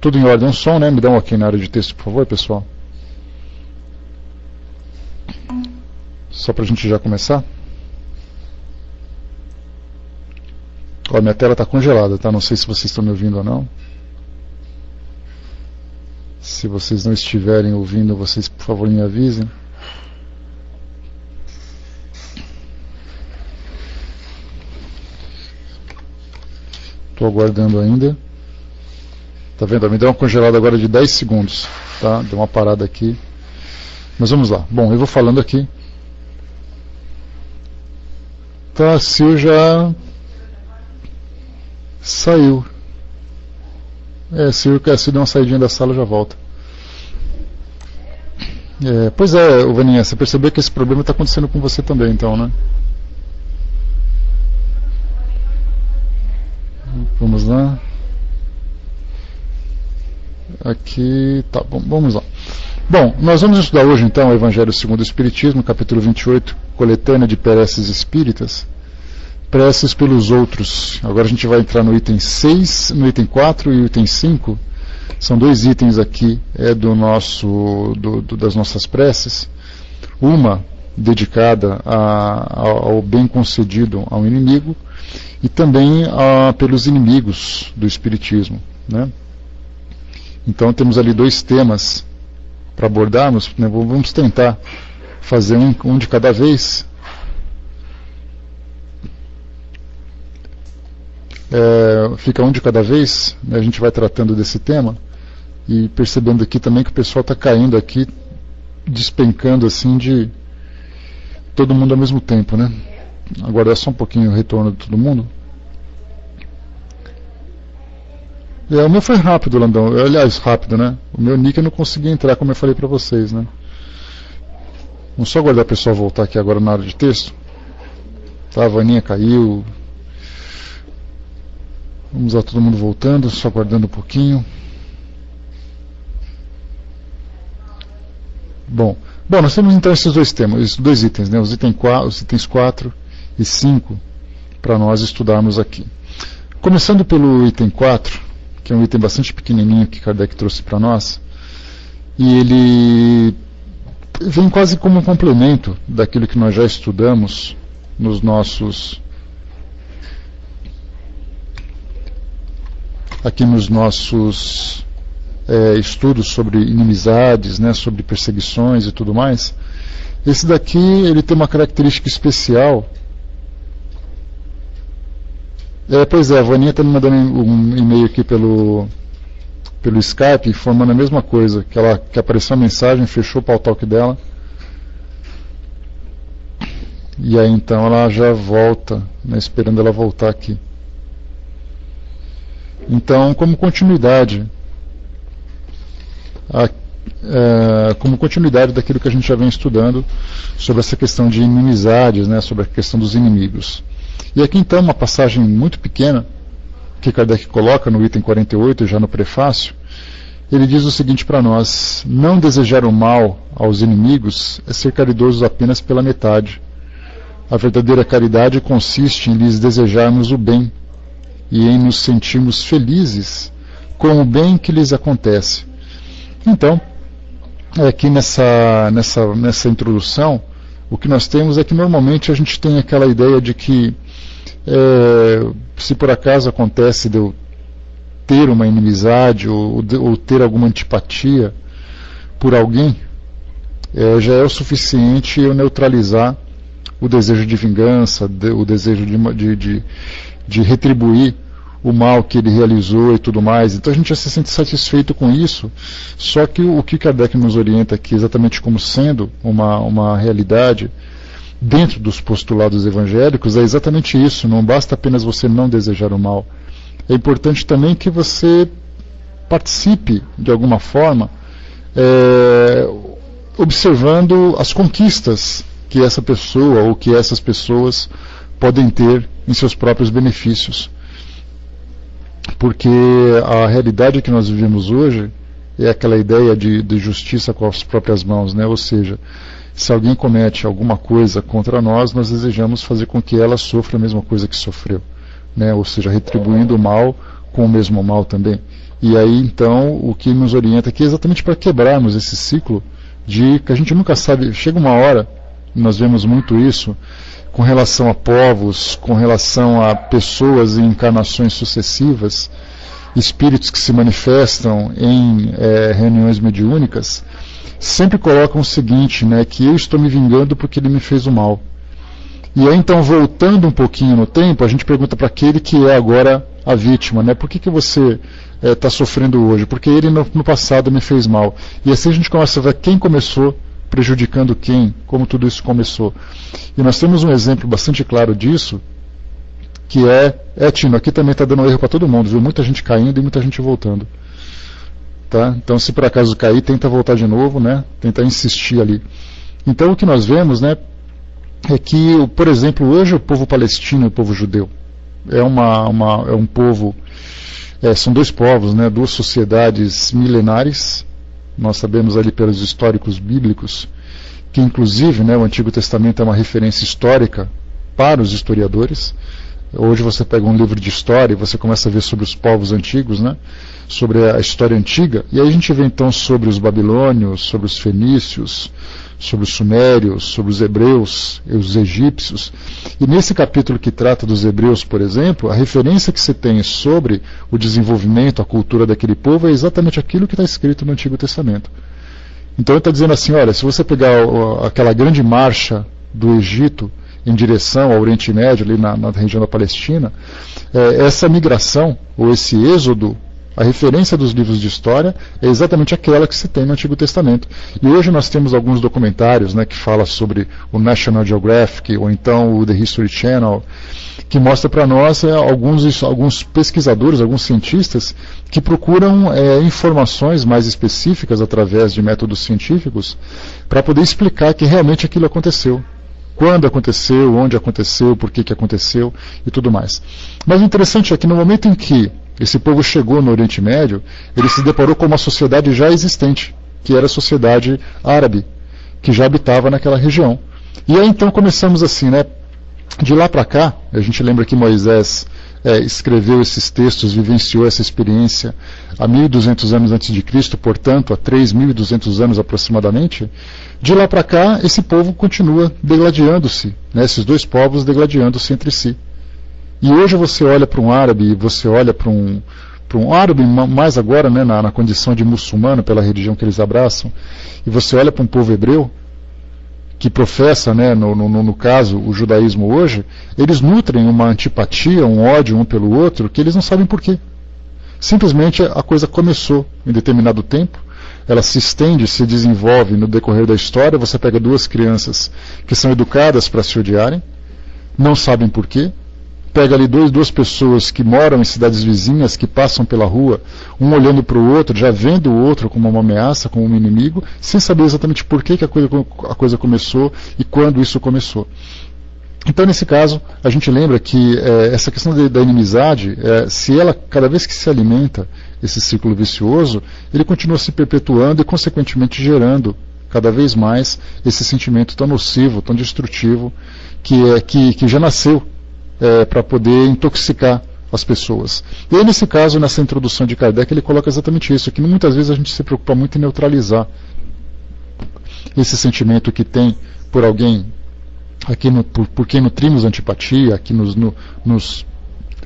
Tudo em ordem, um som, né? Me dá um ok na área de texto, por favor, pessoal. Só para a gente já começar. Ó, minha tela está congelada, tá? Não sei se vocês estão me ouvindo ou não. Se vocês não estiverem ouvindo, vocês, por favor, me avisem. Estou aguardando ainda. Tá vendo? Me deu uma congelada agora de 10 segundos. Tá? Deu uma parada aqui. Mas vamos lá. Bom, eu vou falando aqui. Tá, a Sil já saiu. Se der uma saidinha da sala, já volta. Pois é, Vaninha, você percebeu que esse problema está acontecendo com você também, então, né? Vamos lá. Aqui, tá bom, vamos lá. Bom, nós vamos estudar hoje então o Evangelho segundo o Espiritismo, capítulo 28, coletânea de preces espíritas, preces pelos outros. Agora a gente vai entrar no item 6, no item 4 e o item 5. São dois itens aqui das nossas preces. Uma dedicada ao bem concedido ao inimigo e também pelos inimigos do Espiritismo, né? Então temos ali dois temas para abordarmos, né? Vamos tentar fazer um de cada vez. Fica um de cada vez, né? A gente vai tratando desse tema e percebendo aqui também que o pessoal está caindo aqui, despencando assim de todo mundo ao mesmo tempo, né? Aguardar só um pouquinho o retorno de todo mundo. O meu foi rápido, Landão. Aliás, rápido, né? O meu nick eu não consegui entrar, como eu falei para vocês, né? Vamos só aguardar o pessoal voltar aqui agora na área de texto. Tá, a Vaninha caiu. Vamos lá, todo mundo voltando, só aguardando um pouquinho. Bom, nós temos então esses dois temas, esses dois itens, né? Os itens 4 e 5, para nós estudarmos aqui. Começando pelo item 4, que é um item bastante pequenininho que Kardec trouxe para nós, e ele vem quase como um complemento daquilo que nós já estudamos nos nossos estudos sobre inimizades, né, sobre perseguições e tudo mais. Esse daqui ele tem uma característica especial. Pois é, a Vaninha está me mandando um e-mail aqui pelo Skype, informando a mesma coisa, que apareceu a mensagem, fechou o pautalk dela, e aí então ela já volta, né, esperando ela voltar aqui. Então, como continuidade daquilo que a gente já vem estudando sobre essa questão de inimizades, né, sobre a questão dos inimigos. E aqui então uma passagem muito pequena que Kardec coloca no item 48, já no prefácio. Ele diz o seguinte para nós: não desejar o mal aos inimigos é ser caridoso apenas pela metade. A verdadeira caridade consiste em lhes desejarmos o bem e em nos sentirmos felizes com o bem que lhes acontece. Então, aqui nessa introdução, o que nós temos é que normalmente a gente tem aquela ideia de que se por acaso acontece de eu ter uma inimizade ou ter alguma antipatia por alguém, já é o suficiente eu neutralizar o desejo de vingança, o desejo de retribuir o mal que ele realizou e tudo mais. Então a gente já se sente satisfeito com isso. Só que o que Kardec nos orienta aqui, exatamente como sendo uma realidade dentro dos postulados evangélicos, é exatamente isso. Não basta apenas você não desejar o mal. É importante também que você participe de alguma forma, observando as conquistas que essa pessoa ou que essas pessoas podem ter em seus próprios benefícios. Porque a realidade que nós vivemos hoje é aquela ideia de justiça com as próprias mãos, né? Ou seja, se alguém comete alguma coisa contra nós, nós desejamos fazer com que ela sofra a mesma coisa que sofreu, né? Ou seja, retribuindo o mal com o mesmo mal também. E aí então o que nos orienta aqui é exatamente para quebrarmos esse ciclo de que a gente nunca sabe, chega uma hora, nós vemos muito isso com relação a povos, com relação a pessoas em encarnações sucessivas, espíritos que se manifestam em reuniões mediúnicas, sempre colocam o seguinte, né, que eu estou me vingando porque ele me fez o mal. E aí então, voltando um pouquinho no tempo, a gente pergunta para aquele que é agora a vítima, né, por que você está sofrendo hoje? Porque ele no passado me fez mal. E assim a gente começa a ver quem começou prejudicando quem, como tudo isso começou. E nós temos um exemplo bastante claro disso, que Tino, aqui também está dando erro para todo mundo, viu? Muita gente caindo e muita gente voltando. Tá? Então, se por acaso cair, tenta voltar de novo, né? Tenta insistir ali. Então, o que nós vemos, né, é que, por exemplo, hoje o povo palestino e o povo judeu é um povo, são dois povos, né, duas sociedades milenares. Nós sabemos ali pelos históricos bíblicos que, inclusive, né, o Antigo Testamento é uma referência histórica para os historiadores. Hoje você pega um livro de história e você começa a ver sobre os povos antigos, né? Sobre a história antiga, e aí a gente vê então sobre os babilônios, sobre os fenícios, sobre os sumérios, sobre os hebreus e os egípcios. E nesse capítulo que trata dos hebreus, por exemplo, a referência que se tem sobre o desenvolvimento, a cultura daquele povo é exatamente aquilo que está escrito no Antigo Testamento. Então ele está dizendo assim, olha, se você pegar aquela grande marcha do Egito em direção ao Oriente Médio, ali na região da Palestina, essa migração, ou esse êxodo, a referência dos livros de história é exatamente aquela que se tem no Antigo Testamento. E hoje nós temos alguns documentários, né, que falam sobre o National Geographic, ou então o The History Channel, que mostra para nós alguns pesquisadores, alguns cientistas, que procuram informações mais específicas através de métodos científicos, para poder explicar que realmente aquilo aconteceu. Quando aconteceu, onde aconteceu, por que aconteceu e tudo mais. Mas o interessante é que no momento em que esse povo chegou no Oriente Médio, ele se deparou com uma sociedade já existente, que era a sociedade árabe, que já habitava naquela região. E aí então começamos assim, né? De lá para cá, a gente lembra que Moisés escreveu esses textos, vivenciou essa experiência há 1.200 anos antes de Cristo, portanto, há 3.200 anos aproximadamente. De lá para cá, esse povo continua degladiando-se, né, esses dois povos degladiando-se entre si. E hoje você olha para um árabe, você olha para um árabe, mais agora, né, na condição de muçulmano, pela religião que eles abraçam, e você olha para um povo hebreu, que professa, né, no caso, o judaísmo hoje, eles nutrem uma antipatia, um ódio um pelo outro, que eles não sabem por quê. Simplesmente a coisa começou em determinado tempo, ela se estende, se desenvolve no decorrer da história. Você pega duas crianças que são educadas para se odiarem, não sabem por quê. Pega ali duas pessoas que moram em cidades vizinhas, que passam pela rua, um olhando para o outro, já vendo o outro como uma ameaça, como um inimigo, sem saber exatamente por que a coisa começou e quando isso começou. Então, nesse caso, a gente lembra que essa questão da inimizade, se ela, cada vez que se alimenta esse ciclo vicioso, ele continua se perpetuando e, consequentemente, gerando cada vez mais esse sentimento tão nocivo, tão destrutivo, que já nasceu para poder intoxicar as pessoas. E aí, nesse caso, nessa introdução de Kardec, ele coloca exatamente isso, que muitas vezes a gente se preocupa muito em neutralizar esse sentimento que tem por alguém, por quem nutrimos antipatia, que nos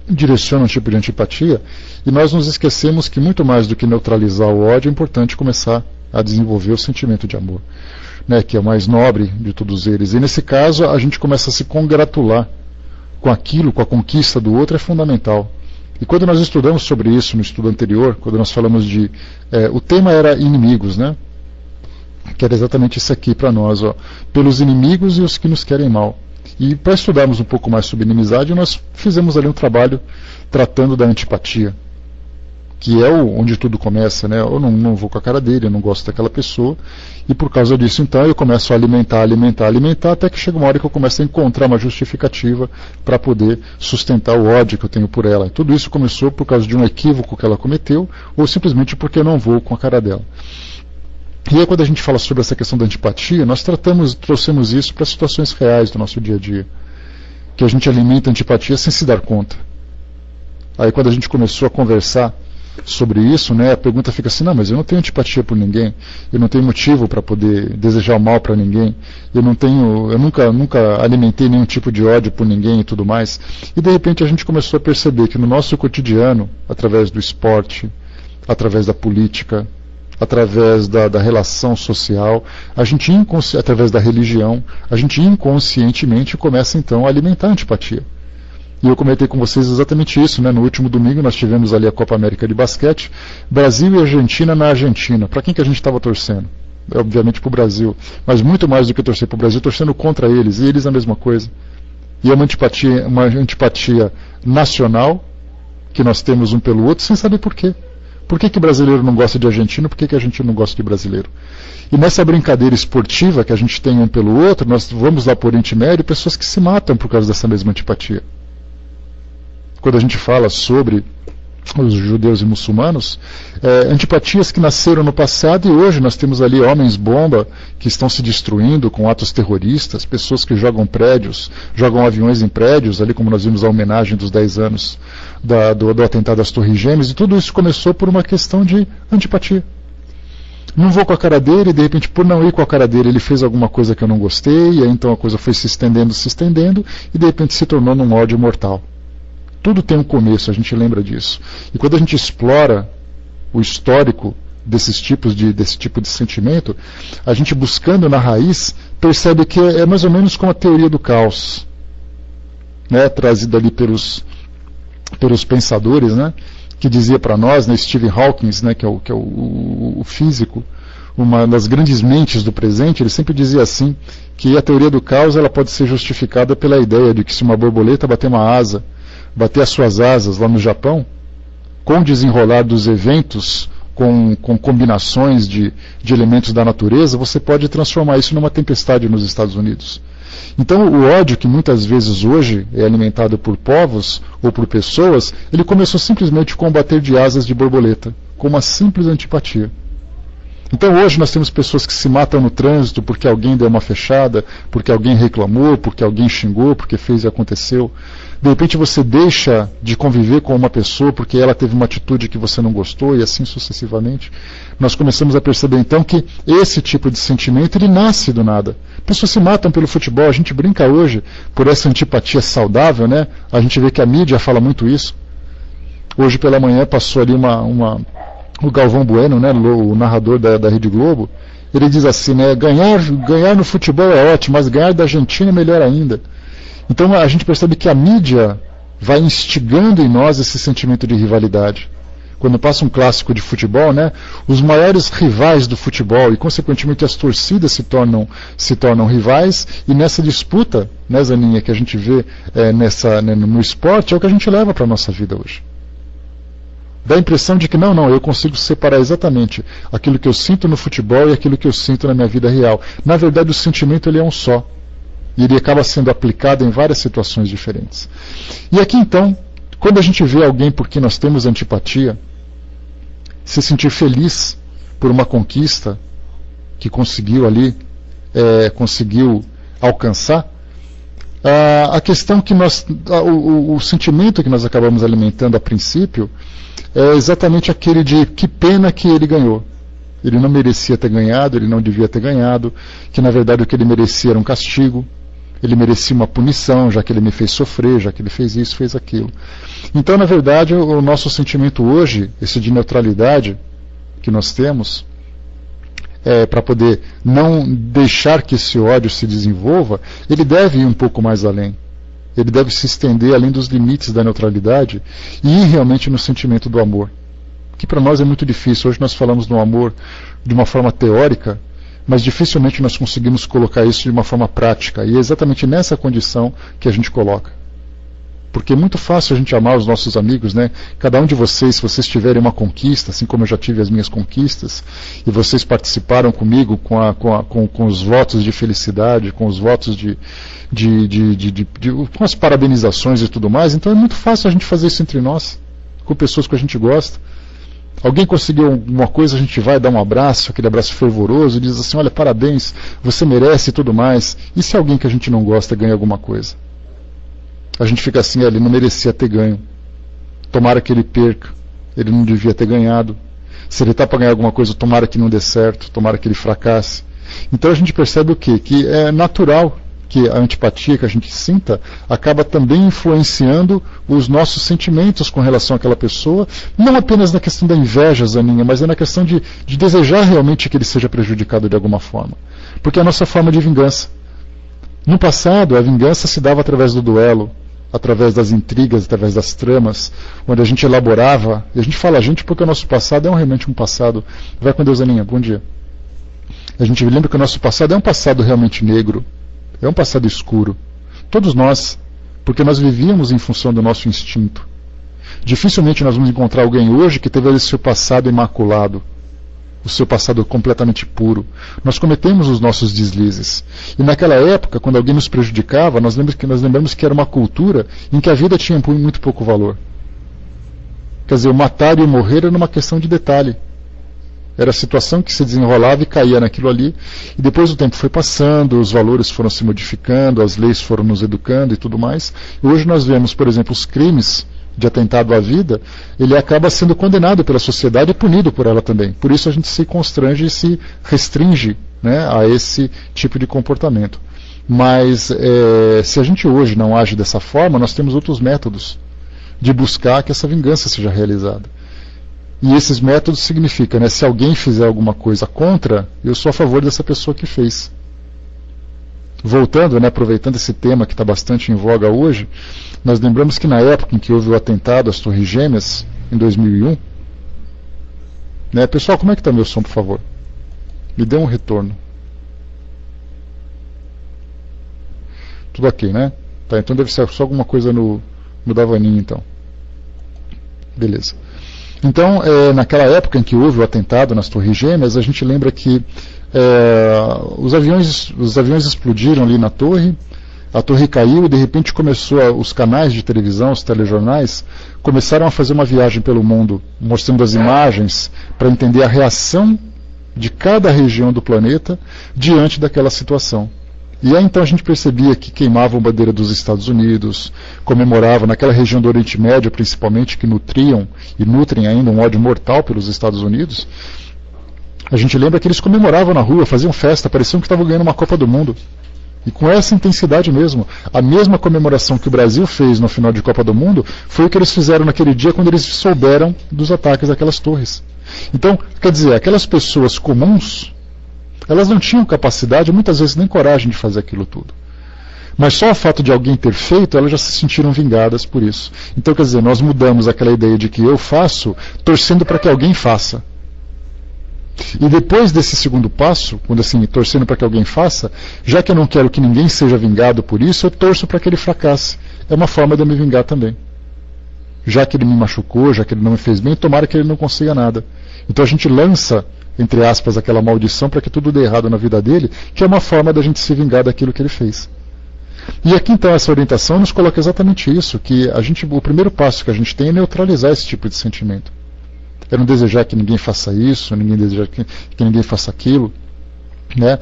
direciona um tipo de antipatia, e nós nos esquecemos que muito mais do que neutralizar o ódio, é importante começar a desenvolver o sentimento de amor, né, que é o mais nobre de todos eles. E nesse caso, a gente começa a se congratular com aquilo, com a conquista do outro, é fundamental. E quando nós estudamos sobre isso no estudo anterior, quando nós falamos de... o tema era inimigos, né? Que era exatamente isso aqui para nós, ó, pelos inimigos e os que nos querem mal. E para estudarmos um pouco mais sobre inimizade, nós fizemos ali um trabalho tratando da antipatia, que é onde tudo começa, né? Eu não vou com a cara dele, eu não gosto daquela pessoa, e por causa disso, então, eu começo a alimentar, até que chega uma hora que eu começo a encontrar uma justificativa para poder sustentar o ódio que eu tenho por ela. E tudo isso começou por causa de um equívoco que ela cometeu, ou simplesmente porque eu não vou com a cara dela. E aí, quando a gente fala sobre essa questão da antipatia, nós trouxemos isso para situações reais do nosso dia a dia, que a gente alimenta a antipatia sem se dar conta. Aí, quando a gente começou a conversar sobre isso, né, a pergunta fica assim: não, mas eu não tenho antipatia por ninguém, eu não tenho motivo para poder desejar o mal para ninguém, eu nunca alimentei nenhum tipo de ódio por ninguém e tudo mais. E de repente a gente começou a perceber que no nosso cotidiano, através do esporte, através da política, através da relação social, através da religião, a gente inconscientemente começa então a alimentar a antipatia. E eu comentei com vocês exatamente isso, né? No último domingo nós tivemos ali a Copa América de basquete, Brasil e Argentina na Argentina. Para quem que a gente estava torcendo? Obviamente para o Brasil, mas muito mais do que torcer para o Brasil, torcendo contra eles, e eles a mesma coisa. E é uma antipatia nacional, que nós temos um pelo outro, sem saber por quê. Por que o brasileiro não gosta de argentino? Por que a gente não gosta de brasileiro? E nessa brincadeira esportiva que a gente tem um pelo outro, nós vamos lá para o Oriente Médio, pessoas que se matam por causa dessa mesma antipatia. Quando a gente fala sobre os judeus e muçulmanos, antipatias que nasceram no passado, e hoje nós temos ali homens-bomba que estão se destruindo com atos terroristas, pessoas que jogam prédios, jogam aviões em prédios, ali como nós vimos a homenagem dos 10 anos do atentado às Torres Gêmeas, e tudo isso começou por uma questão de antipatia. Não vou com a cara dele, e de repente, por não ir com a cara dele, ele fez alguma coisa que eu não gostei, e aí então a coisa foi se estendendo, e de repente se tornou num ódio mortal. Tudo tem um começo, a gente lembra disso. E quando a gente explora o histórico desse tipo de sentimento, a gente buscando na raiz, percebe que é mais ou menos como a teoria do caos, né, trazida ali pelos pensadores, né, que dizia para nós, né, Stephen Hawking, né, que é o físico, uma das grandes mentes do presente, ele sempre dizia assim, que a teoria do caos ela pode ser justificada pela ideia de que se uma borboleta bater uma asa, bater as suas asas lá no Japão, com o desenrolar dos eventos, com combinações de elementos da natureza, você pode transformar isso numa tempestade nos Estados Unidos. Então o ódio que muitas vezes hoje é alimentado por povos ou por pessoas, ele começou simplesmente com o bater de asas de borboleta, com uma simples antipatia. Então hoje nós temos pessoas que se matam no trânsito porque alguém deu uma fechada, porque alguém reclamou, porque alguém xingou, porque fez e aconteceu. De repente você deixa de conviver com uma pessoa porque ela teve uma atitude que você não gostou e assim sucessivamente. Nós começamos a perceber então que esse tipo de sentimento ele nasce do nada. Pessoas se matam pelo futebol, a gente brinca hoje por essa antipatia saudável, né? A gente vê que a mídia fala muito isso. Hoje pela manhã passou ali o Galvão Bueno, né, o narrador da Rede Globo, ele diz assim, né, ganhar no futebol é ótimo, mas ganhar da Argentina é melhor ainda. Então a gente percebe que a mídia vai instigando em nós esse sentimento de rivalidade. Quando passa um clássico de futebol, né, os maiores rivais do futebol e consequentemente as torcidas se tornam rivais, e nessa disputa, né, Zaninha, que a gente vê no esporte, é o que a gente leva para a nossa vida hoje. Dá a impressão de que eu consigo separar exatamente aquilo que eu sinto no futebol e aquilo que eu sinto na minha vida real. Na verdade, o sentimento ele é um só. E ele acaba sendo aplicado em várias situações diferentes. E aqui então, quando a gente vê alguém por quem nós temos antipatia, se sentir feliz por uma conquista que conseguiu alcançar, a questão que o sentimento que nós acabamos alimentando a princípio é exatamente aquele de que pena que ele ganhou. Ele não merecia ter ganhado, ele não devia ter ganhado, que na verdade o que ele merecia era um castigo, ele merecia uma punição, já que ele me fez sofrer, já que ele fez isso, fez aquilo. Então, na verdade, o nosso sentimento hoje, esse de neutralidade que nós temos, para poder não deixar que esse ódio se desenvolva, ele deve ir um pouco mais além. Ele deve se estender além dos limites da neutralidade e ir realmente no sentimento do amor. Que para nós é muito difícil. Hoje nós falamos do amor de uma forma teórica, mas dificilmente nós conseguimos colocar isso de uma forma prática. E é exatamente nessa condição que a gente coloca. Porque é muito fácil a gente amar os nossos amigos, né? Cada um de vocês, se vocês tiverem uma conquista, assim como eu já tive as minhas conquistas, e vocês participaram comigo com os votos de felicidade, com os votos com as parabenizações e tudo mais, então é muito fácil a gente fazer isso entre nós, com pessoas que a gente gosta. Alguém conseguiu alguma coisa, a gente vai dar um abraço, aquele abraço fervoroso, e diz assim, olha, parabéns, você merece e tudo mais. E se alguém que a gente não gosta ganha alguma coisa? A gente fica assim, ele não merecia ter ganho. Tomara que ele perca. ele não devia ter ganhado. Se ele está para ganhar alguma coisa, tomara que não dê certo, tomara que ele fracasse. Então a gente percebe o quê? Que é natural que a antipatia que a gente sinta acaba também influenciando os nossos sentimentos com relação àquela pessoa, não apenas na questão da inveja, Zaninha, mas é na questão de desejar realmente que ele seja prejudicado de alguma forma. Porque é a nossa forma de vingança. No passado, a vingança se dava através do duelo, através das intrigas, através das tramas, onde a gente elaborava, e a gente fala a gente porque o nosso passado é realmente um passado. Vai com Deus, Aninha, bom dia. A gente lembra que o nosso passado é um passado realmente negro, é um passado escuro. Todos nós, porque nós vivíamos em função do nosso instinto. Dificilmente nós vamos encontrar alguém hoje que teve o seu passado imaculado, o seu passado completamente puro. Nós cometemos os nossos deslizes. E naquela época, quando alguém nos prejudicava, nós lembramos que era uma cultura em que a vida tinha muito pouco valor. Quer dizer, o matar e o morrer era uma questão de detalhe. Era a situação que se desenrolava e caía naquilo ali. E depois o tempo foi passando, os valores foram se modificando, as leis foram nos educando e tudo mais. E hoje nós vemos, por exemplo, os crimes de atentado à vida, ele acaba sendo condenado pela sociedade e punido por ela também. Por isso a gente se constrange e se restringe, né, a esse tipo de comportamento. Mas se a gente hoje não age dessa forma, nós temos outros métodos de buscar que essa vingança seja realizada. E esses métodos significam, né, se alguém fizer alguma coisa contra, eu sou a favor dessa pessoa que fez. Voltando, né, aproveitando esse tema que está bastante em voga hoje, nós lembramos que na época em que houve o atentado às Torres Gêmeas, em 2001, né, pessoal, como é que está meu som, por favor? Me dê um retorno. Tudo ok, né? Tá, então deve ser só alguma coisa no Davaninho, então. Beleza. Então, naquela época em que houve o atentado nas Torres Gêmeas, a gente lembra que os aviões explodiram ali na torre, a torre caiu e de repente os canais de televisão, os telejornais, começaram a fazer uma viagem pelo mundo, mostrando as imagens para entender a reação de cada região do planeta diante daquela situação. E aí então a gente percebia que queimavam a bandeira dos Estados Unidos, comemoravam naquela região do Oriente Médio principalmente, que nutriam e nutrem ainda um ódio mortal pelos Estados Unidos. A gente lembra que eles comemoravam na rua, faziam festa, pareciam que estavam ganhando uma Copa do Mundo. E com essa intensidade mesmo. A mesma comemoração que o Brasil fez no final de Copa do Mundo foi o que eles fizeram naquele dia quando eles souberam dos ataques àquelas torres. Então, quer dizer, aquelas pessoas comuns, elas não tinham capacidade, muitas vezes nem coragem de fazer aquilo tudo. Mas só o fato de alguém ter feito, elas já se sentiram vingadas por isso. Então, quer dizer, nós mudamos aquela ideia de que eu faço, torcendo para que alguém faça. E depois desse segundo passo, quando assim, torcendo para que alguém faça, já que eu não quero que ninguém seja vingado por isso, eu torço para que ele fracasse. É uma forma de eu me vingar também. Já que ele me machucou, já que ele não me fez bem, tomara que ele não consiga nada. Então a gente lança, entre aspas, aquela maldição para que tudo dê errado na vida dele, que é uma forma da gente se vingar daquilo que ele fez. E aqui então essa orientação nos coloca exatamente isso, que o primeiro passo que a gente tem é neutralizar esse tipo de sentimento. É não desejar que ninguém faça isso, ninguém desejar que ninguém faça aquilo. Né?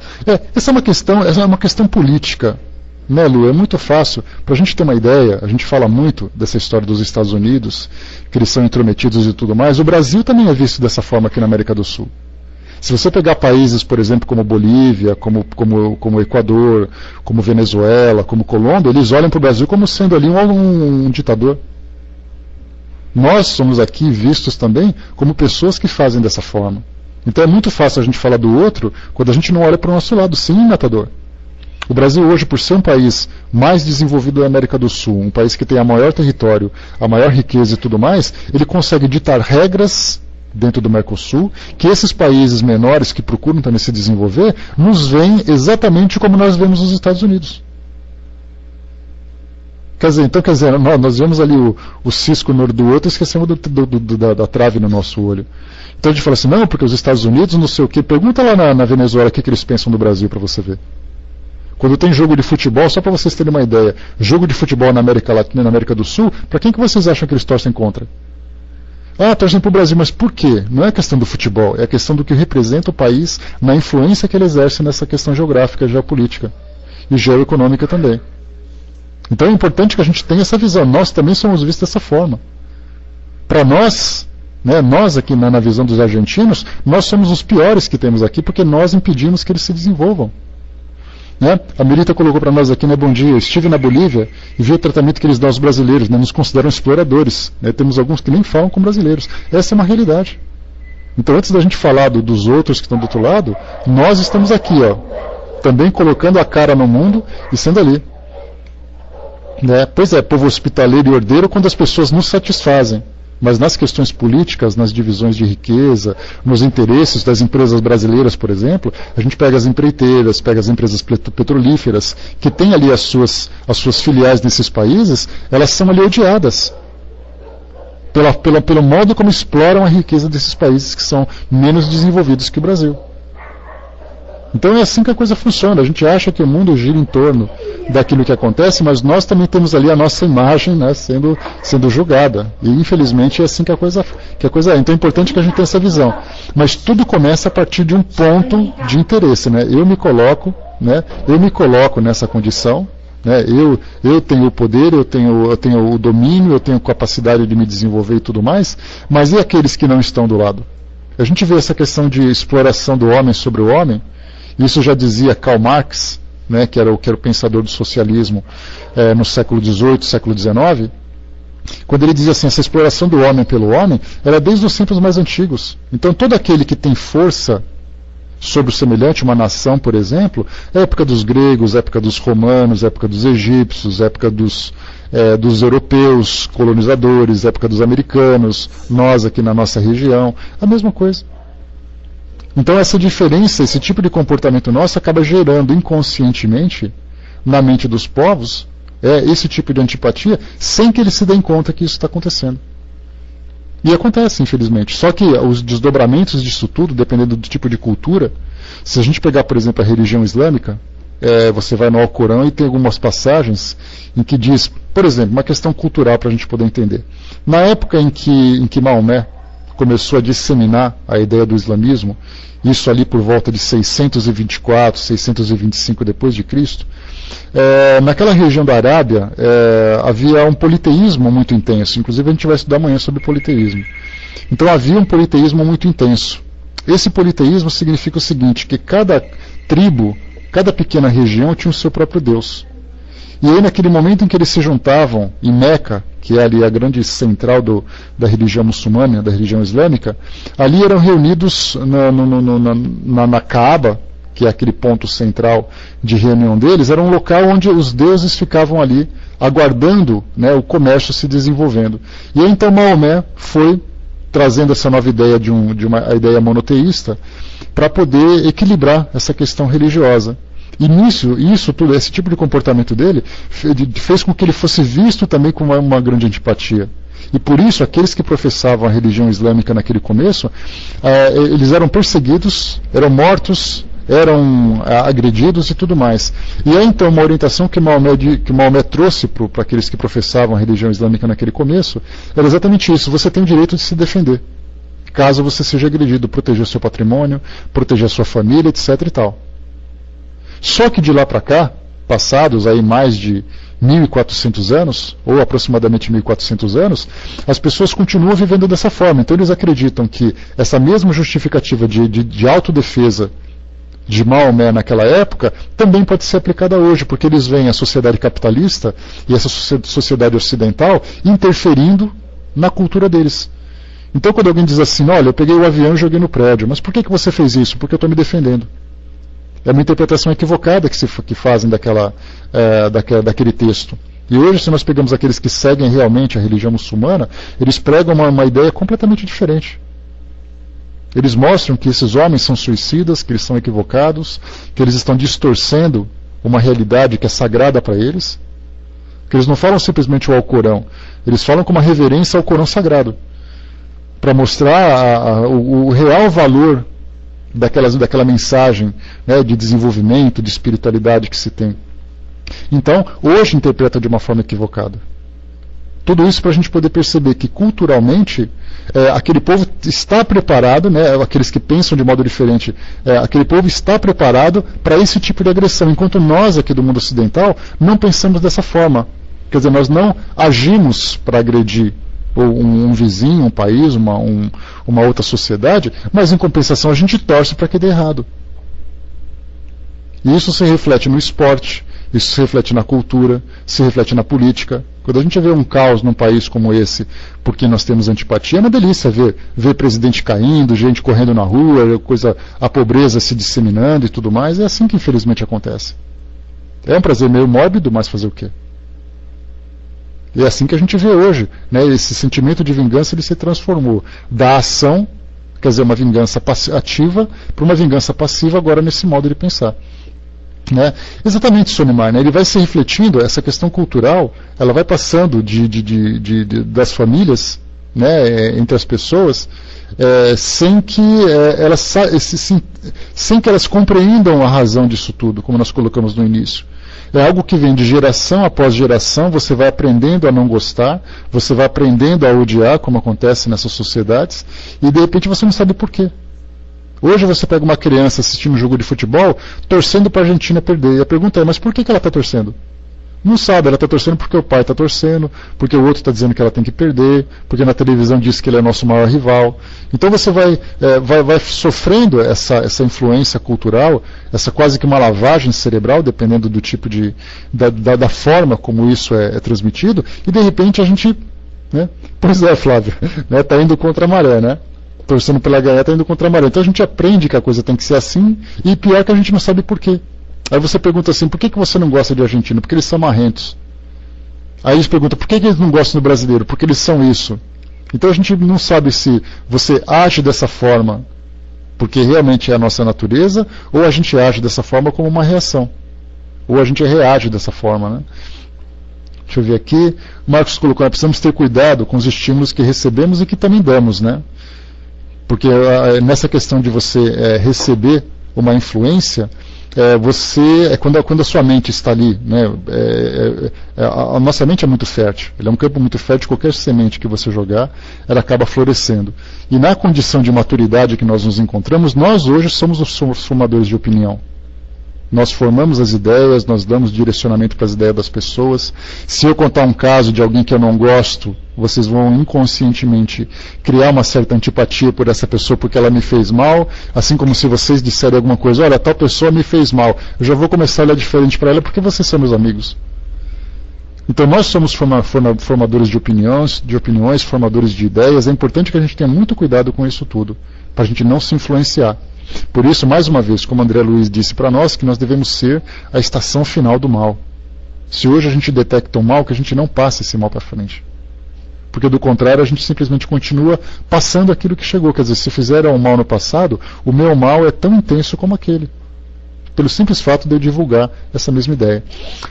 Essa é uma questão política, né, Lu? É muito fácil. Para a gente ter uma ideia, a gente fala muito dessa história dos Estados Unidos, que eles são intrometidos e tudo mais. O Brasil também é visto dessa forma aqui na América do Sul. Se você pegar países, por exemplo, como Bolívia, como Equador, como Venezuela, como Colômbia, eles olham para o Brasil como sendo ali um ditador. Nós somos aqui vistos também como pessoas que fazem dessa forma. Então é muito fácil a gente falar do outro quando a gente não olha para o nosso lado. Sim, matador. O Brasil hoje, por ser um país mais desenvolvido da América do Sul, um país que tem a maior território, a maior riqueza e tudo mais, ele consegue ditar regras dentro do Mercosul, que esses países menores que procuram também se desenvolver, nos veem exatamente como nós vemos os Estados Unidos. Quer dizer, nós vemos ali o cisco no olho do outro e esquecemos da trave no nosso olho. Então a gente fala assim, não, porque os Estados Unidos, não sei o quê. Pergunta lá na Venezuela o que eles pensam do Brasil para você ver. Quando tem jogo de futebol, só para vocês terem uma ideia, jogo de futebol na América Latina e na América do Sul, para quem que vocês acham que eles torcem contra? Torcem para o Brasil, mas por quê? Não é questão do futebol, é a questão do que representa o país na influência que ele exerce nessa questão geográfica, geopolítica e geoeconômica também. Então é importante que a gente tenha essa visão. Nós também somos vistos dessa forma. Para nós, Né? Nós aqui, na visão dos argentinos, nós somos os piores que temos aqui, porque nós impedimos que eles se desenvolvam. Né? A Melita colocou para nós aqui, né, bom dia, eu estive na Bolívia e vi o tratamento que eles dão aos brasileiros, né, nos consideram exploradores, né? Temos alguns que nem falam com brasileiros. Essa é uma realidade. Então, antes da gente falar dos outros que estão do outro lado, nós estamos aqui, ó, também colocando a cara no mundo e sendo ali. Né? Pois é, povo hospitaleiro e ordeiro quando as pessoas nos satisfazem. Mas nas questões políticas, nas divisões de riqueza, nos interesses das empresas brasileiras, por exemplo, a gente pega as empreiteiras, pega as empresas petrolíferas, que têm ali as suas filiais nesses países, elas são ali odiadas. Pelo modo como exploram a riqueza desses países que são menos desenvolvidos que o Brasil. Então é assim que a coisa funciona. A gente acha que o mundo gira em torno daquilo que acontece, mas nós também temos ali a nossa imagem, né, sendo julgada. E infelizmente é assim que a coisa é. Então é importante que a gente tenha essa visão. Mas tudo começa a partir de um ponto de interesse. Né? Eu me coloco nessa condição. Né? Eu tenho o poder, eu tenho o domínio, eu tenho a capacidade de me desenvolver e tudo mais, mas e aqueles que não estão do lado? A gente vê essa questão de exploração do homem sobre o homem. Isso já dizia Karl Marx, né, que era o pensador do socialismo no século XVIII, século XIX, quando ele dizia assim, essa exploração do homem pelo homem era desde os tempos mais antigos. Então todo aquele que tem força sobre o semelhante, uma nação, por exemplo, época dos gregos, época dos romanos, época dos egípcios, época dos europeus colonizadores, época dos americanos, nós aqui na nossa região, a mesma coisa. Então essa diferença, esse tipo de comportamento nosso acaba gerando inconscientemente na mente dos povos esse tipo de antipatia, sem que eles se deem conta que isso está acontecendo. E acontece, infelizmente. Só que os desdobramentos disso tudo, dependendo do tipo de cultura, se a gente pegar, por exemplo, a religião islâmica, você vai no Alcorão e tem algumas passagens em que diz, por exemplo, uma questão cultural para a gente poder entender. Na época em que Maomé começou a disseminar a ideia do islamismo, isso ali por volta de 624, 625 depois de Cristo, naquela região da Arábia havia um politeísmo muito intenso. Inclusive a gente vai estudar amanhã sobre politeísmo. Então havia um politeísmo muito intenso. Esse politeísmo significa o seguinte, que cada tribo, cada pequena região tinha o seu próprio Deus. E aí naquele momento em que eles se juntavam em Meca, que é ali a grande central da religião muçulmana, da religião islâmica, ali eram reunidos na Kaaba, que é aquele ponto central de reunião deles, era um local onde os deuses ficavam ali aguardando, né, o comércio se desenvolvendo. E aí então Maomé foi trazendo essa nova ideia de uma ideia monoteísta para poder equilibrar essa questão religiosa. E isso tudo, esse tipo de comportamento dele fez com que ele fosse visto também com uma grande antipatia. E por isso, aqueles que professavam a religião islâmica naquele começo, eles eram perseguidos, eram mortos, eram agredidos e tudo mais. E é então uma orientação que Maomé trouxe para aqueles que professavam a religião islâmica naquele começo, era exatamente isso: você tem o direito de se defender, caso você seja agredido, proteger o seu patrimônio, proteger a sua família, etc. e tal. Só que de lá para cá, passados aí mais de 1.400 anos, ou aproximadamente 1.400 anos, as pessoas continuam vivendo dessa forma. Então eles acreditam que essa mesma justificativa de autodefesa de Maomé naquela época também pode ser aplicada hoje, porque eles veem a sociedade capitalista e essa sociedade ocidental interferindo na cultura deles. Então quando alguém diz assim, olha, eu peguei o avião e joguei no prédio, mas por que você fez isso? Porque eu estou me defendendo. É uma interpretação equivocada que fazem daquele texto. E hoje, se nós pegamos aqueles que seguem realmente a religião muçulmana, eles pregam uma ideia completamente diferente. Eles mostram que esses homens são suicidas, que eles são equivocados, que eles estão distorcendo uma realidade que é sagrada para eles, que eles não falam simplesmente o Alcorão, eles falam com uma reverência ao Corão sagrado, para mostrar o real valor daquela mensagem, né, de desenvolvimento, de espiritualidade que se tem. Então, hoje interpreta de uma forma equivocada. Tudo isso para a gente poder perceber que culturalmente aquele povo está preparado, né, aqueles que pensam de modo diferente, aquele povo está preparado para esse tipo de agressão, enquanto nós aqui do mundo ocidental não pensamos dessa forma. Quer dizer, nós não agimos para agredir ou um vizinho, um país, uma outra sociedade, mas em compensação a gente torce para que dê errado. E isso se reflete no esporte, isso se reflete na cultura, se reflete na política. Quando a gente vê um caos num país como esse, porque nós temos antipatia, é uma delícia ver presidente caindo, gente correndo na rua, a pobreza se disseminando e tudo mais. É assim que infelizmente acontece. É um prazer meio mórbido, mas fazer o quê? E é assim que a gente vê hoje, né? Esse sentimento de vingança ele se transformou da ação, quer dizer, uma vingança ativa, para uma vingança passiva agora nesse modo de pensar. Né? Exatamente, Sonimar, né? Ele vai se refletindo, essa questão cultural, ela vai passando das famílias, né, entre as pessoas, sem que elas compreendam a razão disso tudo, como nós colocamos no início. É algo que vem de geração após geração, você vai aprendendo a não gostar, você vai aprendendo a odiar, como acontece nessas sociedades, e de repente você não sabe por quê. Hoje você pega uma criança assistindo um jogo de futebol, torcendo para a Argentina perder. E a pergunta é, mas por que ela está torcendo? Não sabe, ela está torcendo porque o pai está torcendo, porque o outro está dizendo que ela tem que perder, porque na televisão diz que ele é nosso maior rival. Então você vai sofrendo essa influência cultural, essa quase que uma lavagem cerebral, dependendo do tipo da forma como isso é transmitido, e de repente a gente, né? Pois é, Flávio, está indo contra a maré, né? Torcendo pela ganhar, está indo contra a maré. Então a gente aprende que a coisa tem que ser assim, e pior que a gente não sabe por quê. Aí você pergunta assim, por que você não gosta de argentino? Porque eles são marrentos. Aí eles perguntam, por que eles não gostam do brasileiro? Porque eles são isso. Então a gente não sabe se você age dessa forma porque realmente é a nossa natureza, ou a gente age dessa forma como uma reação. Ou a gente reage dessa forma, né? Deixa eu ver aqui. O Marcos colocou, precisamos ter cuidado com os estímulos que recebemos e que também damos, né? Porque nessa questão de você receber uma influência, quando a sua mente está ali, né, a nossa mente é muito fértil, ela é um campo muito fértil, qualquer semente que você jogar, ela acaba florescendo. E na condição de maturidade que nós nos encontramos, nós hoje somos os formadores de opinião. Nós formamos as ideias, nós damos direcionamento para as ideias das pessoas. Se eu contar um caso de alguém que eu não gosto, vocês vão inconscientemente criar uma certa antipatia por essa pessoa porque ela me fez mal, assim como se vocês disserem alguma coisa, olha, tal pessoa me fez mal, eu já vou começar a olhar diferente para ela porque vocês são meus amigos. Então nós somos formadores de opiniões, formadores de ideias. É importante que a gente tenha muito cuidado com isso tudo, para a gente não se influenciar. Por isso, mais uma vez, como André Luiz disse para nós, que nós devemos ser a estação final do mal. Se hoje a gente detecta o mal, que a gente não passe esse mal para frente. Porque do contrário, a gente simplesmente continua passando aquilo que chegou. Quer dizer, se fizeram o mal no passado, o meu mal é tão intenso como aquele. Pelo simples fato de eu divulgar essa mesma ideia.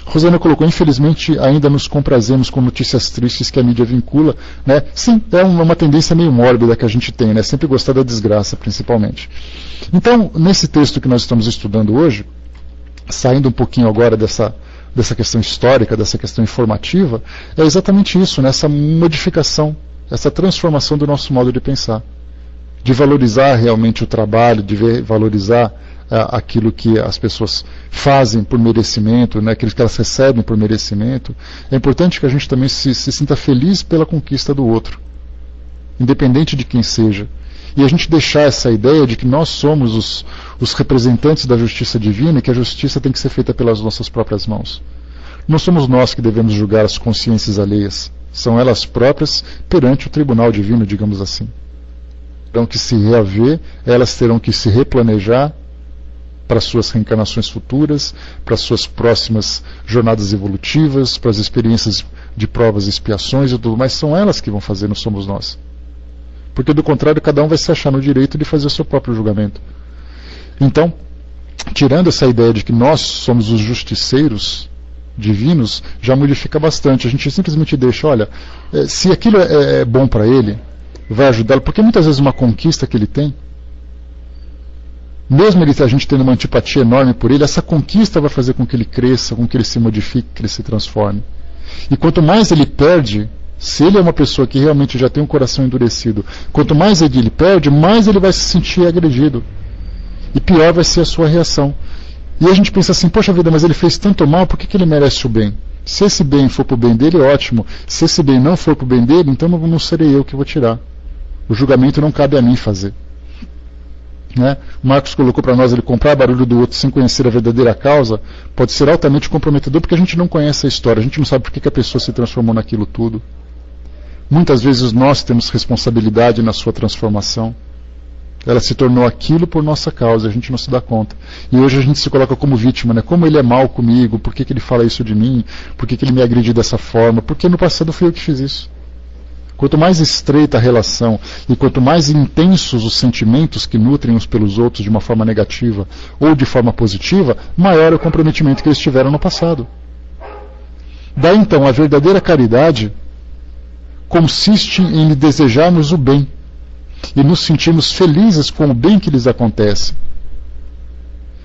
Rosana colocou, infelizmente ainda nos comprazemos com notícias tristes que a mídia vincula, né? Sim, é uma tendência meio mórbida que a gente tem, né? Sempre gostar da desgraça, principalmente. Então, nesse texto que nós estamos estudando hoje, saindo um pouquinho agora dessa questão histórica, dessa questão informativa, é exatamente isso, né? Essa modificação, essa transformação do nosso modo de pensar. De valorizar realmente o trabalho, de valorizar aquilo que as pessoas fazem por merecimento, né, aquilo que elas recebem por merecimento. É importante que a gente também se sinta feliz pela conquista do outro, independente de quem seja. E a gente deixar essa ideia de que nós somos os representantes da justiça divina e que a justiça tem que ser feita pelas nossas próprias mãos. Não somos nós que devemos julgar as consciências alheias, são elas próprias perante o tribunal divino, digamos assim. Terão que se reaver, elas terão que se replanejar para suas reencarnações futuras, para suas próximas jornadas evolutivas, para as experiências de provas e expiações e tudo mais, são elas que vão fazer, não somos nós. Porque do contrário, cada um vai se achar no direito de fazer o seu próprio julgamento. Então, tirando essa ideia de que nós somos os justiceiros divinos, já modifica bastante. A gente simplesmente deixa, olha, se aquilo é bom para ele, vai ajudá-lo, porque muitas vezes uma conquista que ele tem, mesmo a gente tendo uma antipatia enorme por ele, essa conquista vai fazer com que ele cresça, com que ele se modifique, que ele se transforme. E quanto mais ele perde, se ele é uma pessoa que realmente já tem um coração endurecido, quanto mais ele perde, mais ele vai se sentir agredido. E pior vai ser a sua reação. E a gente pensa assim, poxa vida, mas ele fez tanto mal, por que ele merece o bem? Se esse bem for para o bem dele, ótimo. Se esse bem não for para o bem dele, então não serei eu que vou tirar. O julgamento não cabe a mim fazer. Né? O Marcos colocou para nós, ele comprar barulho do outro sem conhecer a verdadeira causa pode ser altamente comprometedor, porque a gente não conhece a história, a gente não sabe por que a pessoa se transformou naquilo tudo. Muitas vezes nós temos responsabilidade na sua transformação. Ela se tornou aquilo por nossa causa, a gente não se dá conta. E hoje a gente se coloca como vítima, né? Como ele é mal comigo, por que ele fala isso de mim, por que ele me agride dessa forma, porque no passado fui eu que fiz isso. Quanto mais estreita a relação e quanto mais intensos os sentimentos que nutrem uns pelos outros de uma forma negativa ou de forma positiva, maior é o comprometimento que eles tiveram no passado. Daí então, a verdadeira caridade consiste em lhe desejarmos o bem e nos sentirmos felizes com o bem que lhes acontece.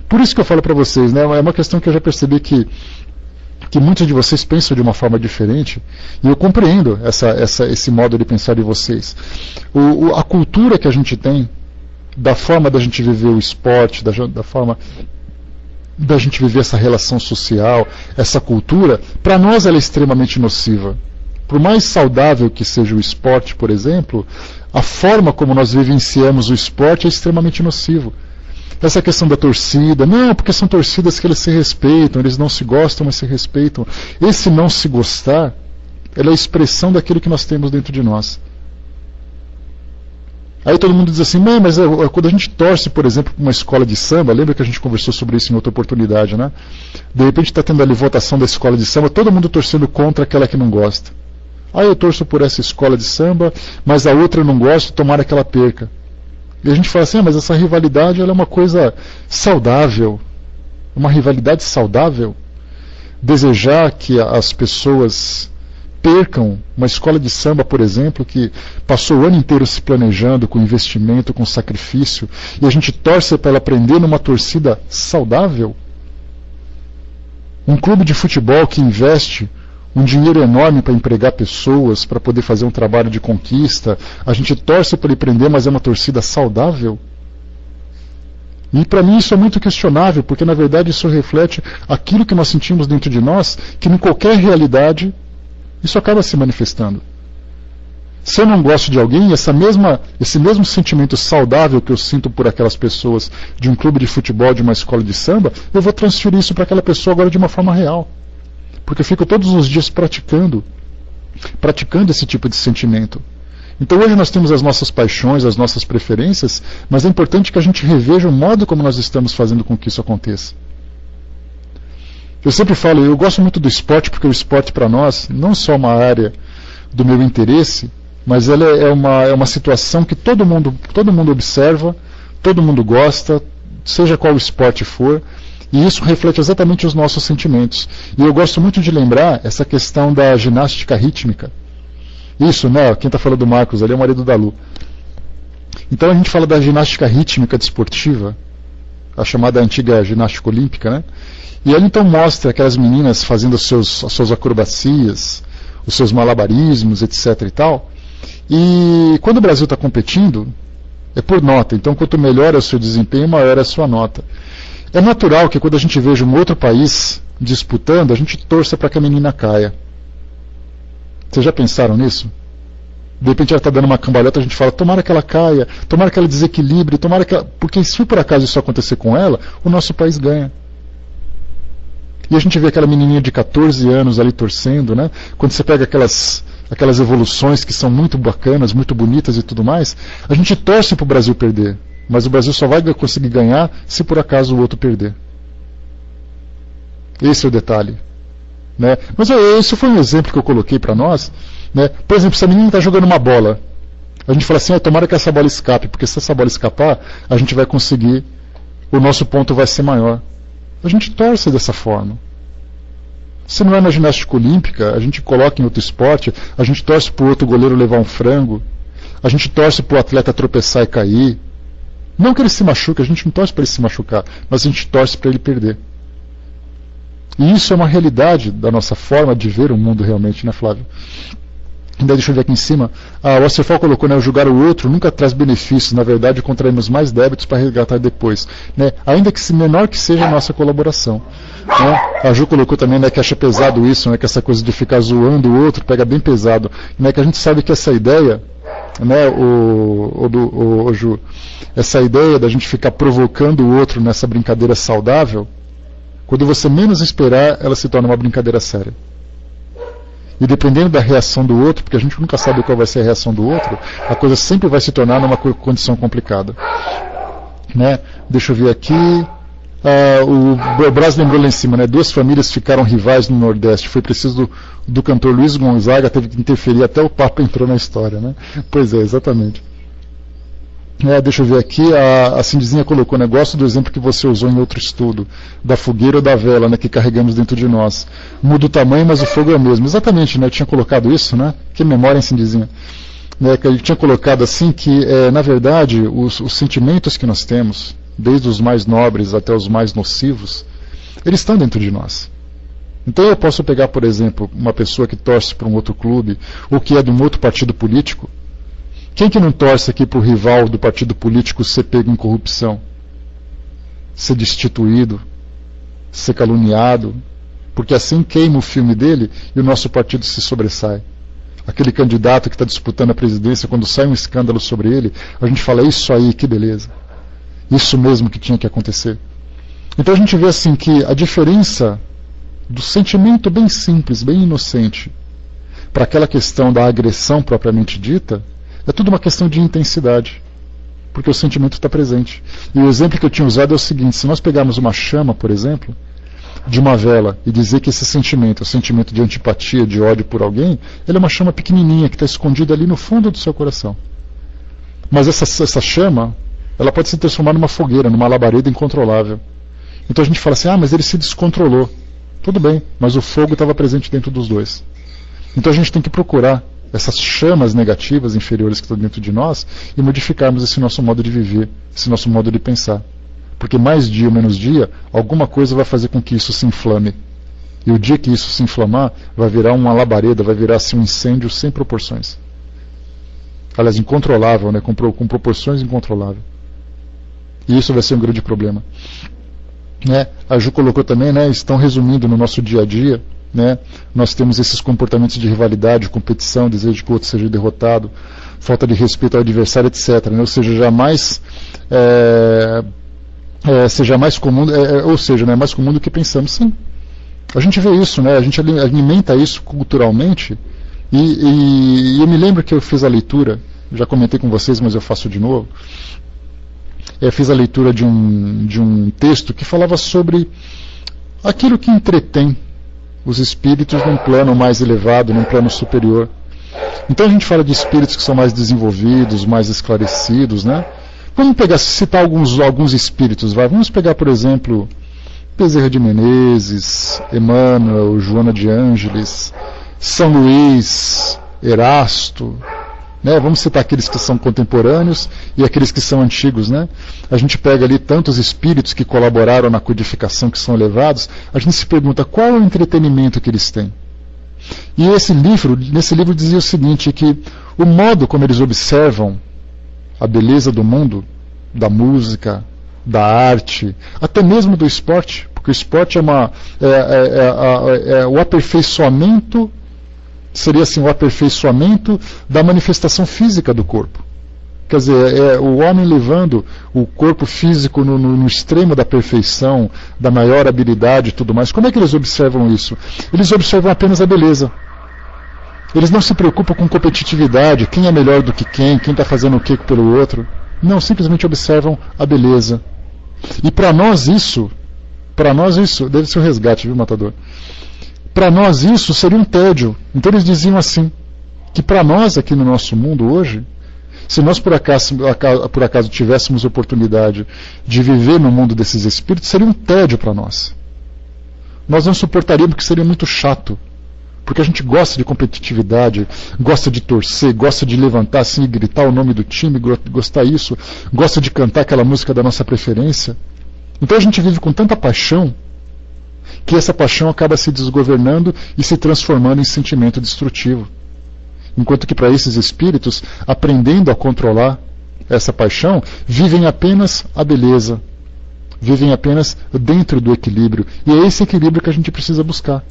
Por isso que eu falo para vocês, né, é uma questão que eu já percebi que muitos de vocês pensam de uma forma diferente, e eu compreendo esse modo de pensar de vocês. A cultura que a gente tem, da forma da gente viver o esporte, da forma da gente viver essa relação social, essa cultura, para nós ela é extremamente nociva. Por mais saudável que seja o esporte, por exemplo, a forma como nós vivenciamos o esporte é extremamente nocivo. Essa questão da torcida, não, porque são torcidas que eles se respeitam, eles não se gostam, mas se respeitam. Esse não se gostar, ela é a expressão daquilo que nós temos dentro de nós. Aí todo mundo diz assim, mas quando a gente torce, por exemplo, para uma escola de samba, lembra que a gente conversou sobre isso em outra oportunidade, né? De repente está tendo ali votação da escola de samba, todo mundo torcendo contra aquela que não gosta. Aí eu torço por essa escola de samba, mas a outra eu não gosto, tomara que ela perca. E a gente fala assim, mas essa rivalidade ela é uma coisa saudável. Uma rivalidade saudável. Desejar que as pessoas percam uma escola de samba, por exemplo, que passou o ano inteiro se planejando, com investimento, com sacrifício, e a gente torce para ela aprender numa torcida saudável. Um clube de futebol que investe um dinheiro enorme para empregar pessoas, para poder fazer um trabalho de conquista. A gente torce para ele prender, mas é uma torcida saudável. E para mim isso é muito questionável, porque na verdade isso reflete aquilo que nós sentimos dentro de nós, que em qualquer realidade isso acaba se manifestando. Se eu não gosto de alguém, esse mesmo sentimento saudável que eu sinto por aquelas pessoas de um clube de futebol, de uma escola de samba, eu vou transferir isso para aquela pessoa agora de uma forma real. Porque eu fico todos os dias praticando esse tipo de sentimento. Então hoje nós temos as nossas paixões, as nossas preferências, mas é importante que a gente reveja o modo como nós estamos fazendo com que isso aconteça. Eu sempre falo, eu gosto muito do esporte, porque o esporte para nós, não só uma área do meu interesse, mas ela é uma situação que todo mundo observa, todo mundo gosta, seja qual o esporte for, e isso reflete exatamente os nossos sentimentos. E eu gosto muito de lembrar essa questão da ginástica rítmica. Isso, né? Quem está falando do Marcos ali é o marido da Lu. Então a gente fala da ginástica rítmica desportiva, a chamada antiga ginástica olímpica, né? E ela então mostra aquelas meninas fazendo as suas acrobacias, os seus malabarismos, etc. e tal. E quando o Brasil está competindo, é por nota. Então quanto melhor é o seu desempenho, maior é a sua nota. É natural que quando a gente veja um outro país disputando, a gente torça para que a menina caia. Vocês já pensaram nisso? De repente ela está dando uma cambalhota, a gente fala, tomara que ela caia, tomara que ela desequilibre, tomara que ela... Porque se por acaso isso acontecer com ela, o nosso país ganha. E a gente vê aquela menininha de 14 anos ali torcendo, né? Quando você pega aquelas evoluções que são muito bacanas, muito bonitas e tudo mais, a gente torce para o Brasil perder. Mas o Brasil só vai conseguir ganhar se por acaso o outro perder. Esse é o detalhe. Né? Mas esse foi um exemplo que eu coloquei para nós. Né? Por exemplo, se a menina está jogando uma bola, a gente fala assim, tomara que essa bola escape, porque se essa bola escapar, a gente vai conseguir, o nosso ponto vai ser maior. A gente torce dessa forma. Se não é na ginástica olímpica, a gente coloca em outro esporte, a gente torce para o outro goleiro levar um frango, a gente torce para o atleta tropeçar e cair. Não que ele se machuque, a gente não torce para ele se machucar, mas a gente torce para ele perder. E isso é uma realidade da nossa forma de ver o mundo realmente, né, Flávio? Deixa eu ver aqui em cima. O Osterfall colocou, né, o julgar o outro nunca traz benefícios. Na verdade, contraímos mais débitos para resgatar depois. Né? Ainda que menor que seja a nossa colaboração. Né? A Ju colocou também, né, que acha pesado isso, né, que essa coisa de ficar zoando o outro pega bem pesado. Né, que a gente sabe que essa ideia, né, Ju, essa ideia da gente ficar provocando o outro nessa brincadeira saudável, quando você menos esperar, ela se torna uma brincadeira séria. E dependendo da reação do outro, porque a gente nunca sabe qual vai ser a reação do outro, a coisa sempre vai se tornar numa condição complicada. Né? Deixa eu ver aqui. O Braz lembrou lá em cima, né? 2 famílias ficaram rivais no Nordeste. Foi preciso do cantor Luiz Gonzaga, teve que interferir, até o Papa entrou na história. Né? Pois é, exatamente. Deixa eu ver aqui, a Cindizinha colocou, né, gosto do exemplo que você usou em outro estudo, da fogueira ou da vela, né, que carregamos dentro de nós. Muda o tamanho, mas o fogo é o mesmo. Exatamente, né, eu tinha colocado isso, né, que memória, hein, Cindizinha? Né, que ele tinha colocado assim que, na verdade, os sentimentos que nós temos, desde os mais nobres até os mais nocivos, eles estão dentro de nós. Então eu posso pegar, por exemplo, uma pessoa que torce para um outro clube, ou que é de um outro partido político. Quem que não torce aqui para o rival do partido político ser pego em corrupção? Ser destituído? Ser caluniado? Porque assim queima o filme dele e o nosso partido se sobressai. Aquele candidato que está disputando a presidência, quando sai um escândalo sobre ele, a gente fala, isso aí, que beleza. Isso mesmo que tinha que acontecer. Então a gente vê assim que a diferença do sentimento bem simples, bem inocente, para aquela questão da agressão propriamente dita, é tudo uma questão de intensidade, porque o sentimento está presente. E o exemplo que eu tinha usado é o seguinte, se nós pegarmos uma chama, por exemplo, de uma vela, e dizer que esse sentimento, o sentimento de antipatia, de ódio por alguém, ele é uma chama pequenininha que está escondida ali no fundo do seu coração. Mas essa chama, ela pode se transformar numa fogueira, numa labareda incontrolável. Então a gente fala assim, mas ele se descontrolou. Tudo bem, mas o fogo estava presente dentro dos dois. Então a gente tem que procurar essas chamas negativas, inferiores que estão dentro de nós, e modificarmos esse nosso modo de viver, esse nosso modo de pensar. Porque mais dia ou menos dia, alguma coisa vai fazer com que isso se inflame. E o dia que isso se inflamar, vai virar uma labareda, vai virar assim, um incêndio sem proporções. Aliás, incontrolável, né? com proporções incontroláveis. E isso vai ser um grande problema. Né? A Ju colocou também, né? Estão resumindo no nosso dia a dia, né? Nós temos esses comportamentos de rivalidade, competição, desejo que o outro seja derrotado, falta de respeito ao adversário, etc. Né? Ou seja, jamais seja mais comum, ou seja, né, mais comum do que pensamos. Sim, a gente vê isso, né? A gente alimenta isso culturalmente. E eu me lembro que eu fiz a leitura, já comentei com vocês, mas eu faço de novo. Eu fiz a leitura de um texto que falava sobre aquilo que entretém os espíritos num plano mais elevado, num plano superior. Então a gente fala de espíritos que são mais desenvolvidos, mais esclarecidos, né? Vamos citar alguns espíritos, vai. Vamos pegar, por exemplo, Bezerra de Menezes, Emmanuel, Joana de Ângeles, São Luís, Erasto, né? Vamos citar aqueles que são contemporâneos e aqueles que são antigos, né? A gente pega ali tantos espíritos que colaboraram na codificação, que são elevados, a gente se pergunta qual é o entretenimento que eles têm. E nesse livro dizia o seguinte, que o modo como eles observam a beleza do mundo, da música, da arte, até mesmo do esporte, porque o esporte é o aperfeiçoamento, seria assim, o aperfeiçoamento da manifestação física do corpo. Quer dizer, é o homem levando o corpo físico no extremo da perfeição, da maior habilidade e tudo mais. Como é que eles observam isso? Eles observam apenas a beleza. Eles não se preocupam com competitividade, quem é melhor do que quem está fazendo o que pelo outro. Não, simplesmente observam a beleza. E para nós isso deve ser um resgate, viu, Matador? Para nós isso seria um tédio. Então eles diziam assim, que para nós aqui no nosso mundo hoje, se nós por acaso tivéssemos oportunidade de viver no mundo desses espíritos, seria um tédio para nós. Nós não suportaríamos, porque seria muito chato. Porque a gente gosta de competitividade, gosta de torcer, gosta de levantar assim e gritar o nome do time, gostar disso, gosta de cantar aquela música da nossa preferência. Então a gente vive com tanta paixão, que essa paixão acaba se desgovernando e se transformando em sentimento destrutivo. Enquanto que para esses espíritos, aprendendo a controlar essa paixão, vivem apenas a beleza, vivem apenas dentro do equilíbrio. E é esse equilíbrio que a gente precisa buscar.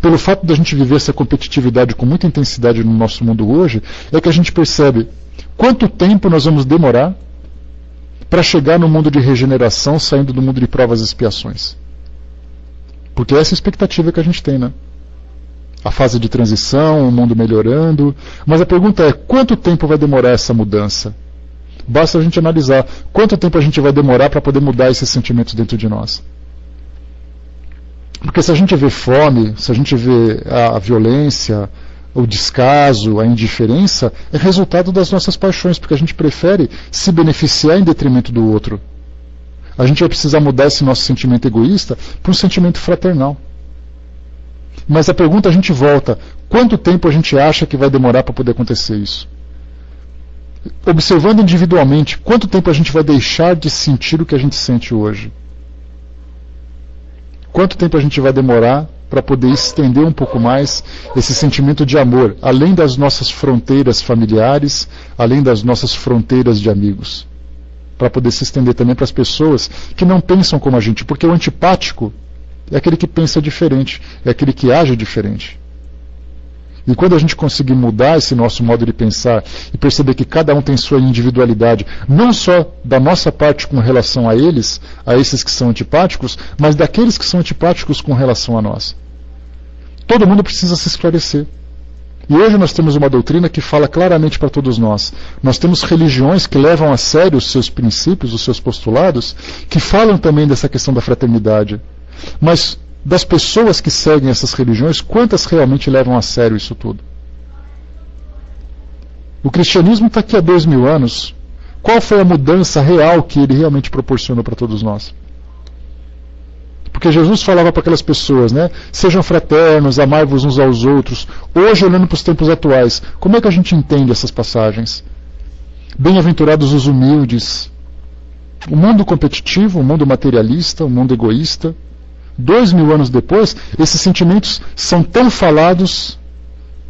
Pelo fato de a gente viver essa competitividade com muita intensidade no nosso mundo hoje, é que a gente percebe quanto tempo nós vamos demorar para chegar no mundo de regeneração, saindo do mundo de provas e expiações. Porque essa é a expectativa que a gente tem, né? A fase de transição, o mundo melhorando. Mas a pergunta é, quanto tempo vai demorar essa mudança? Basta a gente analisar quanto tempo a gente vai demorar para poder mudar esses sentimentos dentro de nós. Porque se a gente vê fome, se a gente vê a violência, o descaso, a indiferença, é resultado das nossas paixões, porque a gente prefere se beneficiar em detrimento do outro. A gente vai precisar mudar esse nosso sentimento egoísta para um sentimento fraternal. Mas a pergunta a gente volta, quanto tempo a gente acha que vai demorar para poder acontecer isso? Observando individualmente, quanto tempo a gente vai deixar de sentir o que a gente sente hoje? Quanto tempo a gente vai demorar para poder estender um pouco mais esse sentimento de amor, além das nossas fronteiras familiares, além das nossas fronteiras de amigos? Para poder se estender também para as pessoas que não pensam como a gente, porque o antipático é aquele que pensa diferente, é aquele que age diferente. E quando a gente conseguir mudar esse nosso modo de pensar e perceber que cada um tem sua individualidade, não só da nossa parte com relação a eles, a esses que são antipáticos, mas daqueles que são antipáticos com relação a nós. Todo mundo precisa se esclarecer. E hoje nós temos uma doutrina que fala claramente para todos nós. Nós temos religiões que levam a sério os seus princípios, os seus postulados, que falam também dessa questão da fraternidade. Mas das pessoas que seguem essas religiões, quantas realmente levam a sério isso tudo? O cristianismo está aqui há 2000 anos. Qual foi a mudança real que ele realmente proporcionou para todos nós? Porque Jesus falava para aquelas pessoas, né? Sejam fraternos, amai-vos uns aos outros. Hoje, olhando para os tempos atuais, como é que a gente entende essas passagens? Bem-aventurados os humildes. O mundo competitivo, o mundo materialista, o mundo egoísta. 2000 anos depois, esses sentimentos são tão falados,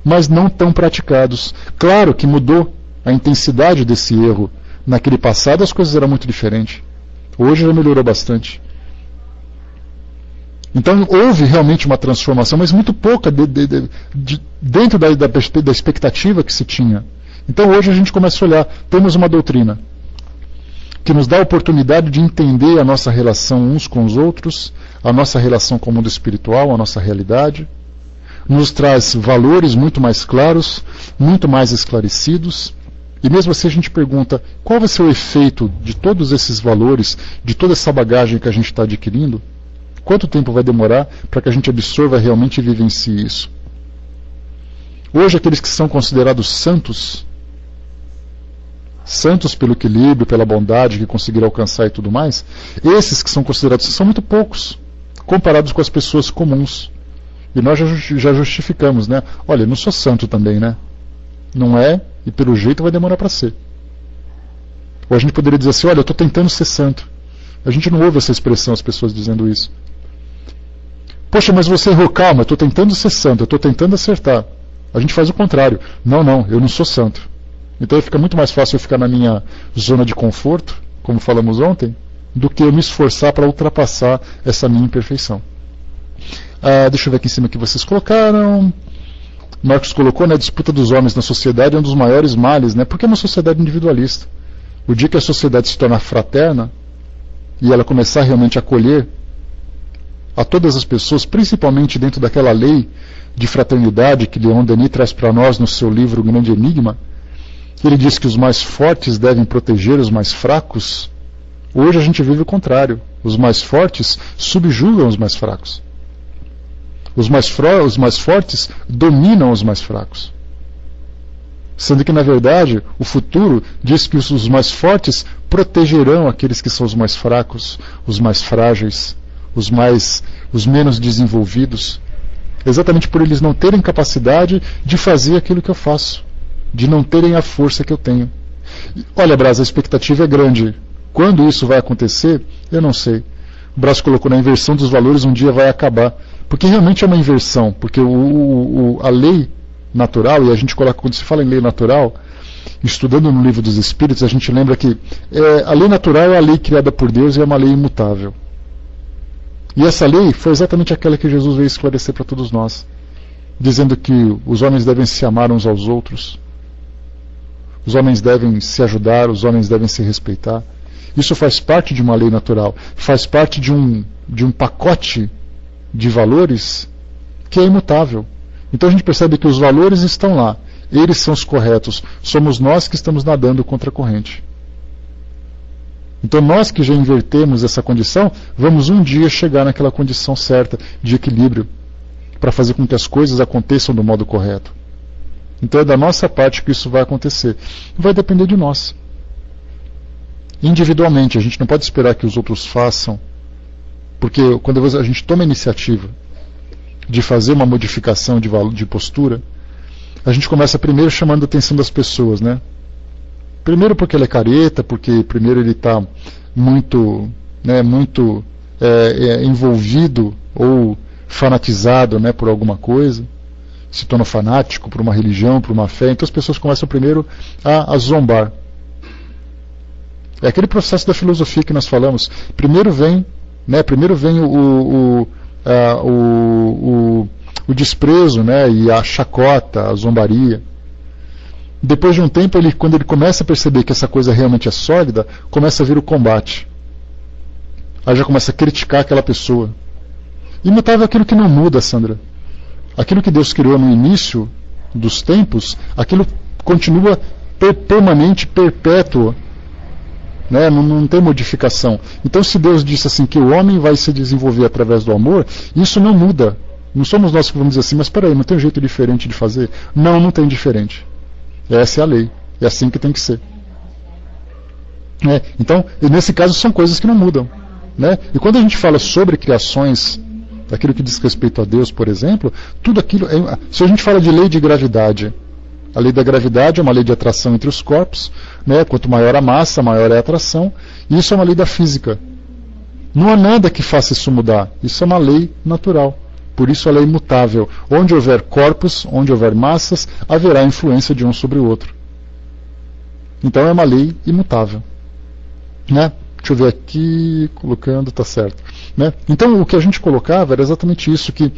mas não tão praticados. Claro que mudou a intensidade desse erro. Naquele passado as coisas eram muito diferentes. Hoje já melhorou bastante. Então houve realmente uma transformação, mas muito pouca dentro da expectativa que se tinha. Então hoje a gente começa a olhar, temos uma doutrina que nos dá a oportunidade de entender a nossa relação uns com os outros, a nossa relação com o mundo espiritual, a nossa realidade, nos traz valores muito mais claros, muito mais esclarecidos, e mesmo assim a gente pergunta, qual vai ser o efeito de todos esses valores, de toda essa bagagem que a gente está adquirindo? Quanto tempo vai demorar para que a gente absorva realmente e vivencie isso? Hoje aqueles que são considerados santos pelo equilíbrio, pela bondade que conseguiram alcançar e tudo mais, esses que são considerados são muito poucos, comparados com as pessoas comuns. E nós já justificamos, né? Olha, eu não sou santo também, né? Não é, e pelo jeito vai demorar para ser. Ou a gente poderia dizer assim, olha, eu estou tentando ser santo. A gente não ouve essa expressão, as pessoas dizendo isso. Poxa, mas você errou, calma, eu estou tentando ser santo, eu estou tentando acertar. A gente faz o contrário. Não, eu não sou santo. Então fica muito mais fácil eu ficar na minha zona de conforto, como falamos ontem, do que eu me esforçar para ultrapassar essa minha imperfeição. Deixa eu ver aqui em cima o que vocês colocaram. Marcos colocou, né, a disputa dos homens na sociedade é um dos maiores males, né, porque é uma sociedade individualista. O dia que a sociedade se tornar fraterna e ela começar realmente a acolher a todas as pessoas, principalmente dentro daquela lei de fraternidade que Leon Denis traz para nós no seu livro O Grande Enigma, ele diz que os mais fortes devem proteger os mais fracos. Hoje a gente vive o contrário. Os mais fortes subjugam os mais fracos. Os mais fortes dominam os mais fracos. Sendo que, na verdade, o futuro diz que os mais fortes protegerão aqueles que são os mais fracos, os mais frágeis, os menos desenvolvidos, exatamente por eles não terem capacidade de fazer aquilo que eu faço, de não terem a força que eu tenho. Olha, Brás, a expectativa é grande. Quando isso vai acontecer, eu não sei. O Brás colocou na inversão dos valores, um dia vai acabar. Porque realmente é uma inversão, porque a lei natural, e a gente coloca, quando se fala em lei natural, estudando no Livro dos Espíritos, a gente lembra que a lei natural é a lei criada por Deus e é uma lei imutável. E essa lei foi exatamente aquela que Jesus veio esclarecer para todos nós, dizendo que os homens devem se amar uns aos outros, os homens devem se ajudar, os homens devem se respeitar. Isso faz parte de uma lei natural, faz parte de um pacote de valores que é imutável. Então a gente percebe que os valores estão lá, eles são os corretos, somos nós que estamos nadando contra a corrente. Então nós que já invertemos essa condição, vamos um dia chegar naquela condição certa de equilíbrio, para fazer com que as coisas aconteçam do modo correto. Então é da nossa parte que isso vai acontecer. Vai depender de nós. Individualmente, a gente não pode esperar que os outros façam, porque quando a gente toma a iniciativa de fazer uma modificação de postura, a gente começa primeiro chamando a atenção das pessoas, né? Primeiro porque ele é careta, porque primeiro ele está muito envolvido ou fanatizado, né, por alguma coisa, se torna fanático por uma religião, por uma fé. Então as pessoas começam primeiro a zombar. É aquele processo da filosofia que nós falamos. Primeiro vem o desprezo, né, e a chacota, a zombaria. Depois de um tempo, quando ele começa a perceber que essa coisa realmente é sólida, começa a vir o combate. Aí já começa a criticar aquela pessoa. Imutável é aquilo que não muda, Sandra. Aquilo que Deus criou no início dos tempos, aquilo continua permanente, perpétuo. Né? Não tem modificação. Então, se Deus disse assim que o homem vai se desenvolver através do amor, isso não muda. Não somos nós que vamos dizer assim, mas espera aí, não tem um jeito diferente de fazer? Não tem diferente. Essa é a lei. É assim que tem que ser. Então, nesse caso, são coisas que não mudam. Né? E quando a gente fala sobre criações, aquilo que diz respeito a Deus, por exemplo, tudo aquilo. Se a gente fala de lei de gravidade, a lei da gravidade é uma lei de atração entre os corpos, né? Quanto maior a massa, maior é a atração, e isso é uma lei da física. Não há nada que faça isso mudar. Isso é uma lei natural. Por isso ela é imutável. Onde houver corpos, onde houver massas, haverá influência de um sobre o outro. Então é uma lei imutável. Né? Deixa eu ver aqui, colocando, está certo. Né? Então o que a gente colocava era exatamente isso, que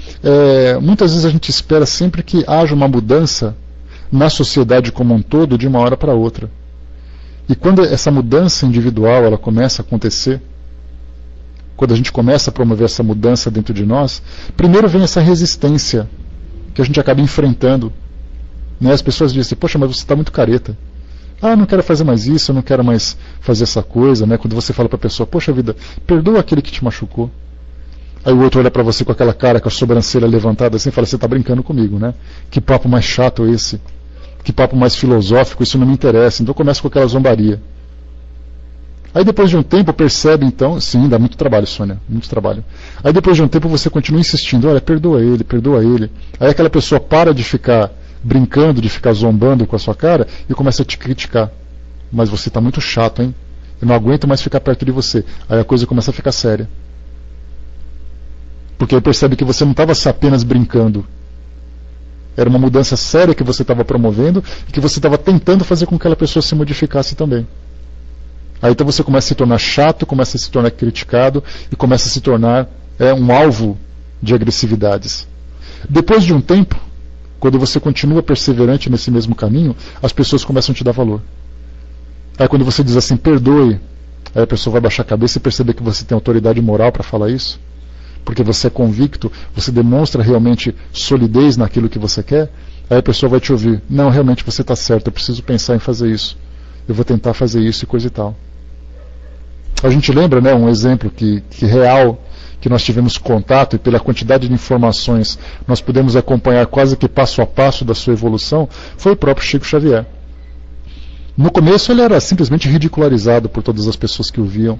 muitas vezes a gente espera sempre que haja uma mudança na sociedade como um todo de uma hora para outra. E quando essa mudança individual ela começa a acontecer, quando a gente começa a promover essa mudança dentro de nós, primeiro vem essa resistência que a gente acaba enfrentando. Né? As pessoas dizem, poxa, mas você está muito careta. Eu não quero fazer mais isso, eu não quero mais fazer essa coisa. Né? Quando você fala para a pessoa, poxa vida, perdoa aquele que te machucou. Aí o outro olha para você com aquela cara, com a sobrancelha levantada assim e fala, você está brincando comigo, né? Que papo mais chato esse? Que papo mais filosófico, isso não me interessa. Então começa com aquela zombaria. Aí depois de um tempo percebe então, sim, dá muito trabalho, Sônia, muito trabalho. Aí depois de um tempo você continua insistindo, olha, perdoa ele, perdoa ele. Aí aquela pessoa para de ficar brincando, de ficar zombando com a sua cara e começa a te criticar. Mas você está muito chato, hein? Eu não aguento mais ficar perto de você. Aí a coisa começa a ficar séria. Porque aí percebe que você não estava apenas brincando. Era uma mudança séria que você estava promovendo e que você estava tentando fazer com que aquela pessoa se modificasse também. Aí então você começa a se tornar chato, começa a se tornar criticado e começa a se tornar um alvo de agressividades. Depois de um tempo, quando você continua perseverante nesse mesmo caminho, as pessoas começam a te dar valor. Aí quando você diz assim, perdoe, aí a pessoa vai baixar a cabeça e perceber que você tem autoridade moral para falar isso, porque você é convicto, você demonstra realmente solidez naquilo que você quer, aí a pessoa vai te ouvir, não, realmente você está certo, eu preciso pensar em fazer isso, eu vou tentar fazer isso e coisa e tal. A gente lembra, né, um exemplo que real, que nós tivemos contato e pela quantidade de informações nós pudemos acompanhar quase que passo a passo da sua evolução, foi o próprio Chico Xavier. No começo ele era simplesmente ridicularizado por todas as pessoas que o viam,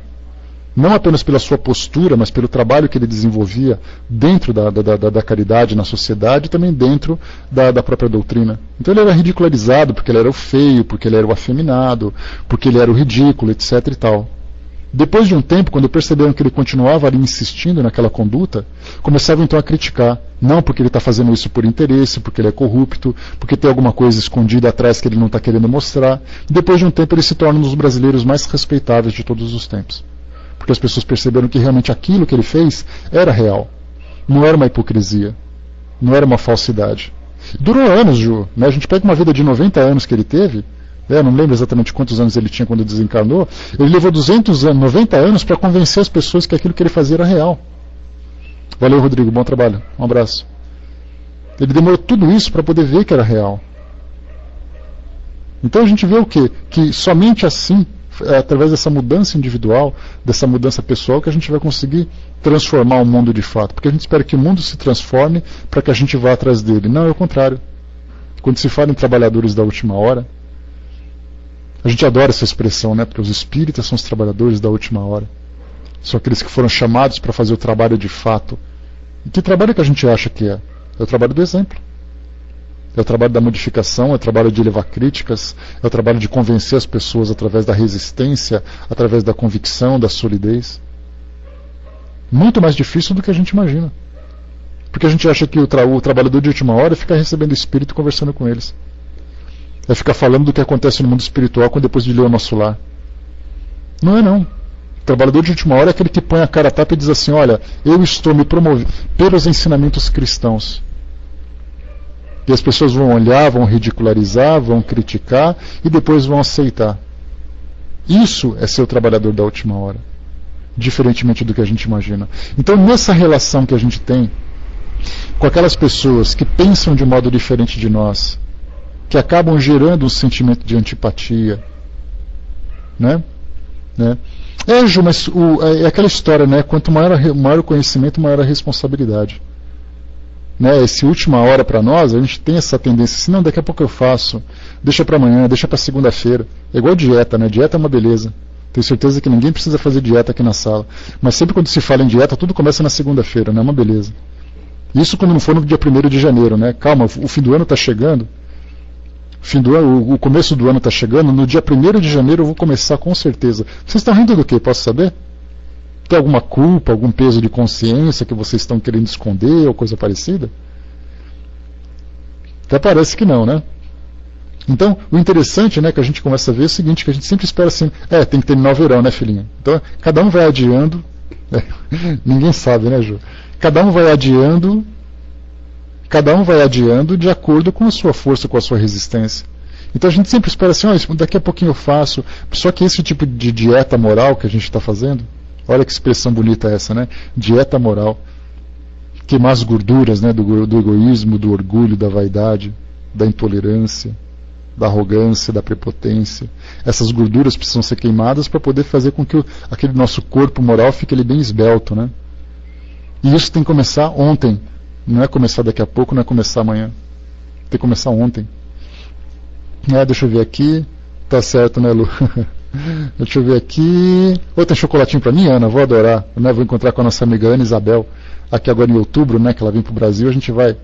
não apenas pela sua postura, mas pelo trabalho que ele desenvolvia dentro da caridade na sociedade e também dentro da própria doutrina. Então ele era ridicularizado porque ele era o feio, porque ele era o afeminado, porque ele era o ridículo, etc. e tal. Depois de um tempo, quando perceberam que ele continuava ali insistindo naquela conduta, começavam então a criticar. Não porque ele está fazendo isso por interesse, porque ele é corrupto, porque tem alguma coisa escondida atrás que ele não está querendo mostrar. Depois de um tempo, ele se torna um dos brasileiros mais respeitáveis de todos os tempos. Porque as pessoas perceberam que realmente aquilo que ele fez era real. Não era uma hipocrisia. Não era uma falsidade. Durou anos, Ju. Né? A gente pega uma vida de 90 anos que ele teve, não lembro exatamente quantos anos ele tinha quando desencarnou, ele levou 90 anos para convencer as pessoas que aquilo que ele fazia era real. Valeu, Rodrigo, bom trabalho, um abraço. Ele demorou tudo isso para poder ver que era real. Então a gente vê o quê? Que somente assim, através dessa mudança individual, dessa mudança pessoal, que a gente vai conseguir transformar o mundo de fato. Porque a gente espera que o mundo se transforme para que a gente vá atrás dele. Não, é o contrário. Quando se fala em trabalhadores da última hora, a gente adora essa expressão, né? Porque os espíritas são os trabalhadores da última hora. São aqueles que foram chamados para fazer o trabalho de fato. E que trabalho que a gente acha que é? É o trabalho do exemplo. É o trabalho da modificação, é o trabalho de levar críticas, é o trabalho de convencer as pessoas através da resistência, através da convicção, da solidez. Muito mais difícil do que a gente imagina. Porque a gente acha que o trabalhador de última hora é ficar recebendo espírito e conversando com eles. É ficar falando do que acontece no mundo espiritual depois de ler o Nosso Lar. Não é não. O trabalhador de última hora é aquele que põe a cara a tapa e diz assim, olha, eu estou me promovendo pelos ensinamentos cristãos. E as pessoas vão olhar, vão ridicularizar, vão criticar e depois vão aceitar. Isso é ser o trabalhador da última hora. Diferentemente do que a gente imagina. Então, nessa relação que a gente tem com aquelas pessoas que pensam de modo diferente de nós, que acabam gerando um sentimento de antipatia, né? Ju, mas é aquela história, né? Quanto maior o conhecimento, maior a responsabilidade. Né? Esse última hora para nós, a gente tem essa tendência, assim, não, daqui a pouco eu faço, deixa para amanhã, deixa para segunda-feira. É igual dieta, né? Dieta é uma beleza. Tenho certeza que ninguém precisa fazer dieta aqui na sala. Mas sempre quando se fala em dieta, tudo começa na segunda-feira, né? É uma beleza. Isso quando não for no dia 1º de janeiro, né? Calma, o fim do ano está chegando. O começo do ano está chegando, no dia 1º de janeiro eu vou começar com certeza. Vocês estão rindo do quê? Posso saber? Tem alguma culpa, algum peso de consciência que vocês estão querendo esconder ou coisa parecida? Até parece que não, né? Então, o interessante, né, que a gente começa a ver é o seguinte, que a gente sempre espera assim, tem que terminar o verão, né, filhinha? Então, cada um vai adiando, ninguém sabe, né, Ju? Cada um vai adiando de acordo com a sua força, com a sua resistência. Então a gente sempre espera assim, daqui a pouquinho eu faço. Só que esse tipo de dieta moral que a gente está fazendo, olha que expressão bonita essa, né? Dieta moral. Queimar as gorduras, né, do egoísmo, do orgulho, da vaidade, da intolerância, da arrogância, da prepotência. Essas gorduras precisam ser queimadas para poder fazer com que aquele nosso corpo moral fique ali bem esbelto, né? E isso tem que começar ontem. Não é começar daqui a pouco, não é começar amanhã. Tem que começar ontem. Deixa eu ver aqui. Tá certo, né, Lu? Deixa eu ver aqui. Tem chocolatinho para mim, Ana? Vou adorar. Né? Vou encontrar com a nossa amiga Ana Isabel aqui agora em outubro, né? Que ela vem para o Brasil. A gente vai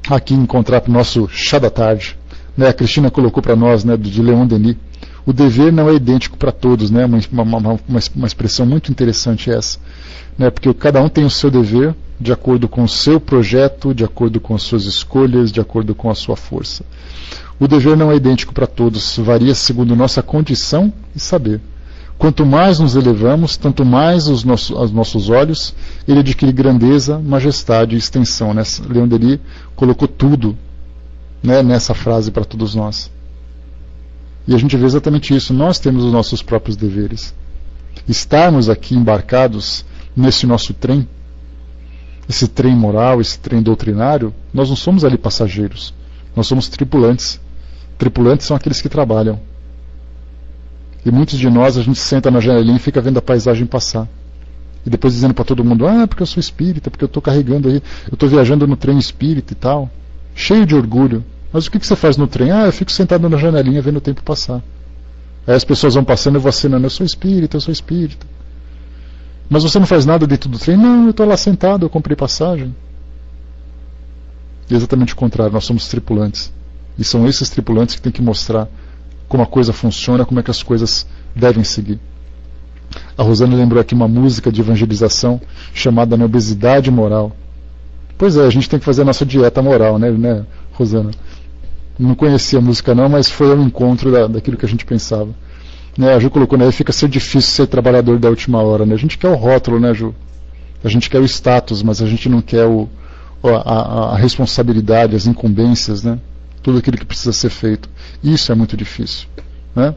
aqui encontrar para o nosso chá da tarde. Né? A Cristina colocou para nós, né, de Leon Denis. O dever não é idêntico para todos, né? Uma expressão muito interessante essa. Né? Porque cada um tem o seu dever de acordo com o seu projeto, de acordo com as suas escolhas, de acordo com a sua força. O dever não é idêntico para todos, varia segundo nossa condição e saber. Quanto mais nos elevamos, tanto mais os nossos olhos, ele adquire grandeza, majestade e extensão. Né? Leon Denis colocou tudo, né, nessa frase para todos nós. E a gente vê exatamente isso, nós temos os nossos próprios deveres. Estarmos aqui embarcados nesse nosso trem, esse trem moral, esse trem doutrinário, nós não somos ali passageiros, nós somos tripulantes. Tripulantes são aqueles que trabalham. E muitos de nós, a gente senta na janelinha e fica vendo a paisagem passar. E depois dizendo para todo mundo, porque eu sou espírita, porque eu estou carregando aí, eu estou viajando no trem espírita e tal. Cheio de orgulho. Mas o que você faz no trem? Eu fico sentado na janelinha vendo o tempo passar. Aí as pessoas vão passando e eu vou assinando, eu sou espírita, eu sou espírita. Mas você não faz nada dentro do trem? Não, eu estou lá sentado, eu comprei passagem. E exatamente o contrário, nós somos tripulantes. E são esses tripulantes que têm que mostrar como a coisa funciona, como é que as coisas devem seguir. A Rosana lembrou aqui uma música de evangelização chamada Obesidade Moral. Pois é, a gente tem que fazer a nossa dieta moral, né, Rosana? Não conhecia a música não, mas foi ao encontro daquilo que a gente pensava. Né, a Ju colocou, né, fica ser difícil ser trabalhador da última hora, né? A gente quer o rótulo, né, Ju? A gente quer o status, mas a gente não quer a responsabilidade, as incumbências, né? Tudo aquilo que precisa ser feito. Isso é muito difícil, né?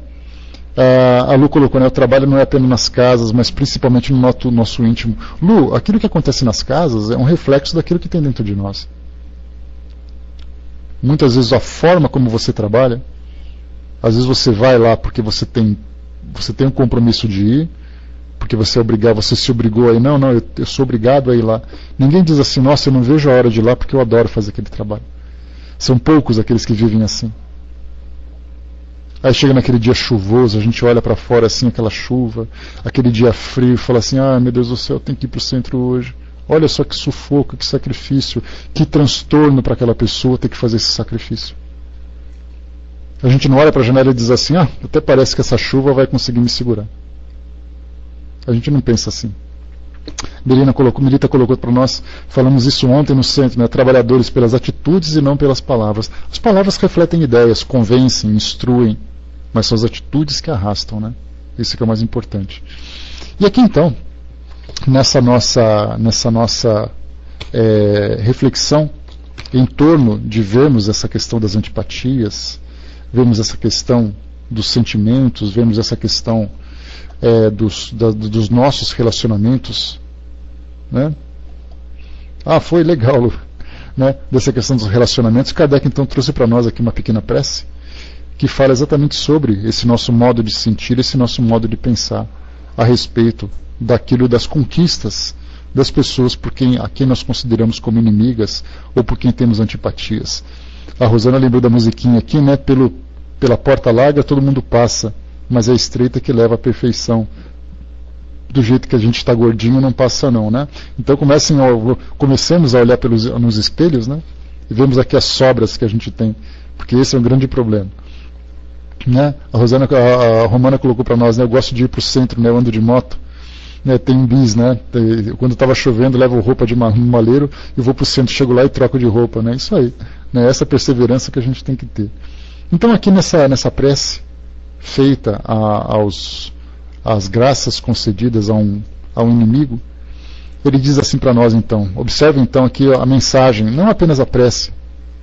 A Lu colocou, né, o trabalho não é apenas nas casas, mas principalmente no nosso íntimo. Lu, aquilo que acontece nas casas é um reflexo daquilo que tem dentro de nós. Muitas vezes a forma como você trabalha, às vezes você vai lá porque você tem um compromisso de ir, porque você se obrigou a ir. Não, eu sou obrigado a ir lá. Ninguém diz assim, nossa, eu não vejo a hora de ir lá porque eu adoro fazer aquele trabalho. São poucos aqueles que vivem assim. Aí chega naquele dia chuvoso, a gente olha para fora assim, aquela chuva, aquele dia frio, e fala assim, meu Deus do céu, eu tenho que ir para o centro hoje. Olha só que sufoco, que sacrifício, que transtorno para aquela pessoa ter que fazer esse sacrifício. A gente não olha para a janela e diz assim, até parece que essa chuva vai conseguir me segurar. A gente não pensa assim. Melita colocou para nós, falamos isso ontem no centro, né? Trabalhadores pelas atitudes e não pelas palavras. As palavras refletem ideias, convencem, instruem, mas são as atitudes que arrastam, né? Isso que é o mais importante. E aqui então, nessa nossa reflexão em torno de vermos essa questão das antipatias, vemos essa questão dos sentimentos, vemos essa questão dos nossos relacionamentos, né? Foi legal, Lu, né? Dessa questão dos relacionamentos. Kardec então trouxe para nós aqui uma pequena prece que fala exatamente sobre esse nosso modo de sentir, esse nosso modo de pensar a respeito daquilo, das conquistas das pessoas a quem nós consideramos como inimigas ou por quem temos antipatias. A Rosana lembrou da musiquinha aqui, né? Pela porta larga todo mundo passa, mas é a estreita que leva à perfeição. Do jeito que a gente está gordinho não passa não, né? Então comecemos a olhar nos espelhos, né? E vemos aqui as sobras que a gente tem, porque esse é um grande problema, né? A Romana colocou para nós, né? Eu gosto de ir para o centro, né? Eu ando de moto, né? Tem um bis, né? Quando estava chovendo, levo roupa de maleiro e vou para o centro, chego lá e troco de roupa, né? Isso aí, né? Essa perseverança que a gente tem que ter. Então aqui nessa prece feita às graças concedidas a um inimigo, ele diz assim para nós então, observe então aqui a mensagem, não apenas a prece,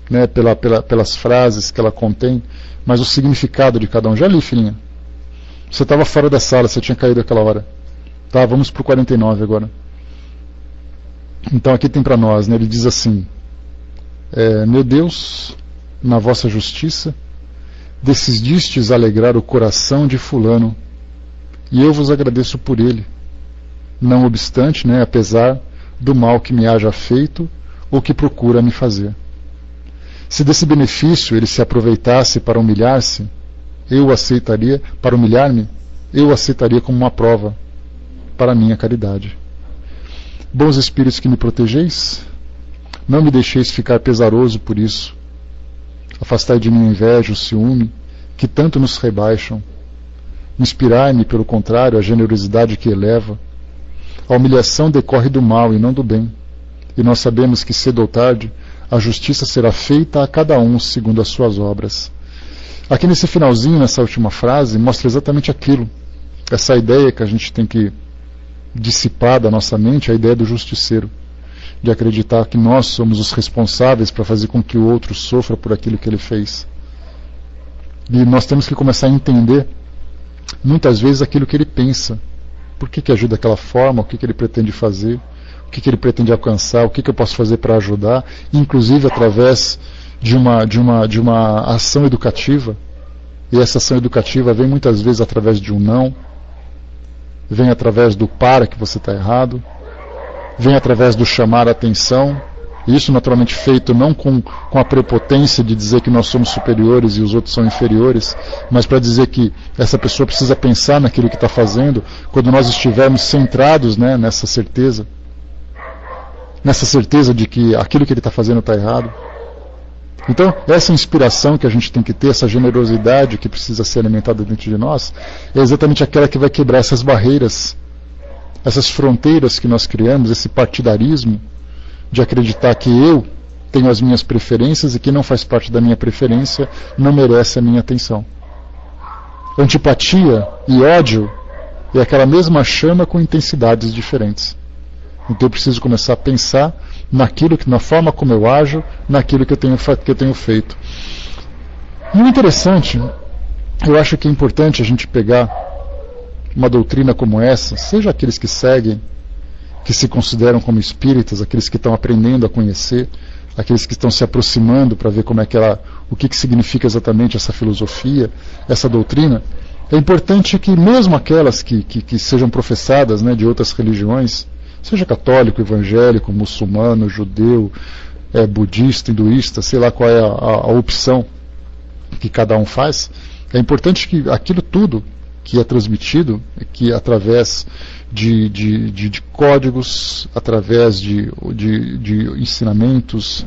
né, pelas frases que ela contém, mas o significado de cada um. Já li, filhinha. Você estava fora da sala, você tinha caído aquela hora. Tá, vamos para o 49 agora. Então aqui tem para nós, né, ele diz assim, meu Deus, na vossa justiça, decidistes alegrar o coração de fulano, e eu vos agradeço por ele, não obstante, né, apesar do mal que me haja feito ou que procura me fazer. Se desse benefício ele se aproveitasse para humilhar-se, para humilhar-me, eu aceitaria como uma prova para a minha caridade. Bons espíritos que me protegeis, não me deixeis ficar pesaroso por isso. Afastai de mim a inveja, o ciúme, que tanto nos rebaixam. Inspirai-me, pelo contrário, a generosidade que eleva. A humilhação decorre do mal e não do bem. E nós sabemos que cedo ou tarde a justiça será feita a cada um segundo as suas obras. Aqui nesse finalzinho, nessa última frase, mostra exatamente aquilo. Essa ideia que a gente tem que dissipar da nossa mente, a ideia do justiceiro. De acreditar que nós somos os responsáveis para fazer com que o outro sofra por aquilo que ele fez. E nós temos que começar a entender muitas vezes aquilo que ele pensa. Por que ajuda daquela forma? O que ele pretende fazer? O que ele pretende alcançar? O que eu posso fazer para ajudar? Inclusive através de uma ação educativa. E essa ação educativa vem muitas vezes através de um não. Vem através do para que você está errado. Vem através do chamar a atenção. Isso naturalmente feito não com a prepotência de dizer que nós somos superiores e os outros são inferiores, mas para dizer que essa pessoa precisa pensar naquilo que está fazendo, quando nós estivermos centrados, né, nessa certeza de que aquilo que ele está fazendo está errado. Então, essa inspiração que a gente tem que ter, essa generosidade que precisa ser alimentada dentro de nós, é exatamente aquela que vai quebrar essas barreiras essas fronteiras que nós criamos, esse partidarismo de acreditar que eu tenho as minhas preferências e que não faz parte da minha preferência não merece a minha atenção. Antipatia e ódio é aquela mesma chama com intensidades diferentes. Então eu preciso começar a pensar naquilo que, na forma como eu ajo, naquilo que eu tenho feito. E o interessante, eu acho que é importante a gente pegar uma doutrina como essa, seja aqueles que seguem, que se consideram como espíritas, aqueles que estão aprendendo a conhecer, aqueles que estão se aproximando para ver como é que o que significa exatamente essa filosofia, essa doutrina. É importante que mesmo aquelas que sejam professadas, né, de outras religiões, seja católico, evangélico, muçulmano, judeu, budista, hinduísta, sei lá qual é a opção que cada um faz, é importante que aquilo tudo que é transmitido, que através de códigos, através de ensinamentos,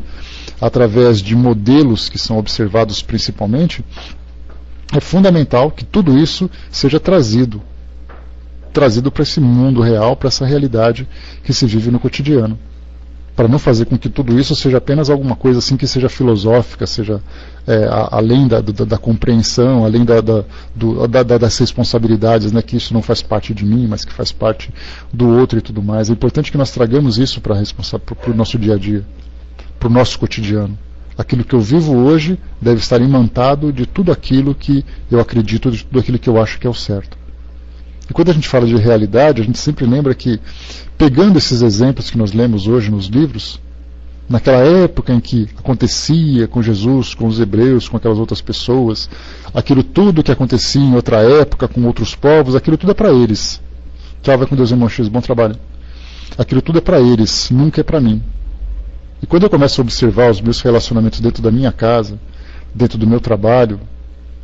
através de modelos que são observados principalmente, é fundamental que tudo isso seja trazido para esse mundo real, para essa realidade que se vive no cotidiano, para não fazer com que tudo isso seja apenas alguma coisa assim que seja filosófica, seja além da compreensão, além das responsabilidades, né, que isso não faz parte de mim, mas que faz parte do outro e tudo mais. É importante que nós tragamos isso para o nosso dia a dia, para o nosso cotidiano. Aquilo que eu vivo hoje deve estar imantado de tudo aquilo que eu acredito, de tudo aquilo que eu acho que é o certo. E quando a gente fala de realidade, a gente sempre lembra que, pegando esses exemplos que nós lemos hoje nos livros, naquela época em que acontecia com Jesus, com os hebreus, com aquelas outras pessoas, aquilo tudo que acontecia em outra época, com outros povos, aquilo tudo é para eles. Tchau, vai com Deus, irmão X, bom trabalho. Aquilo tudo é para eles, nunca é para mim. E quando eu começo a observar os meus relacionamentos dentro da minha casa, dentro do meu trabalho,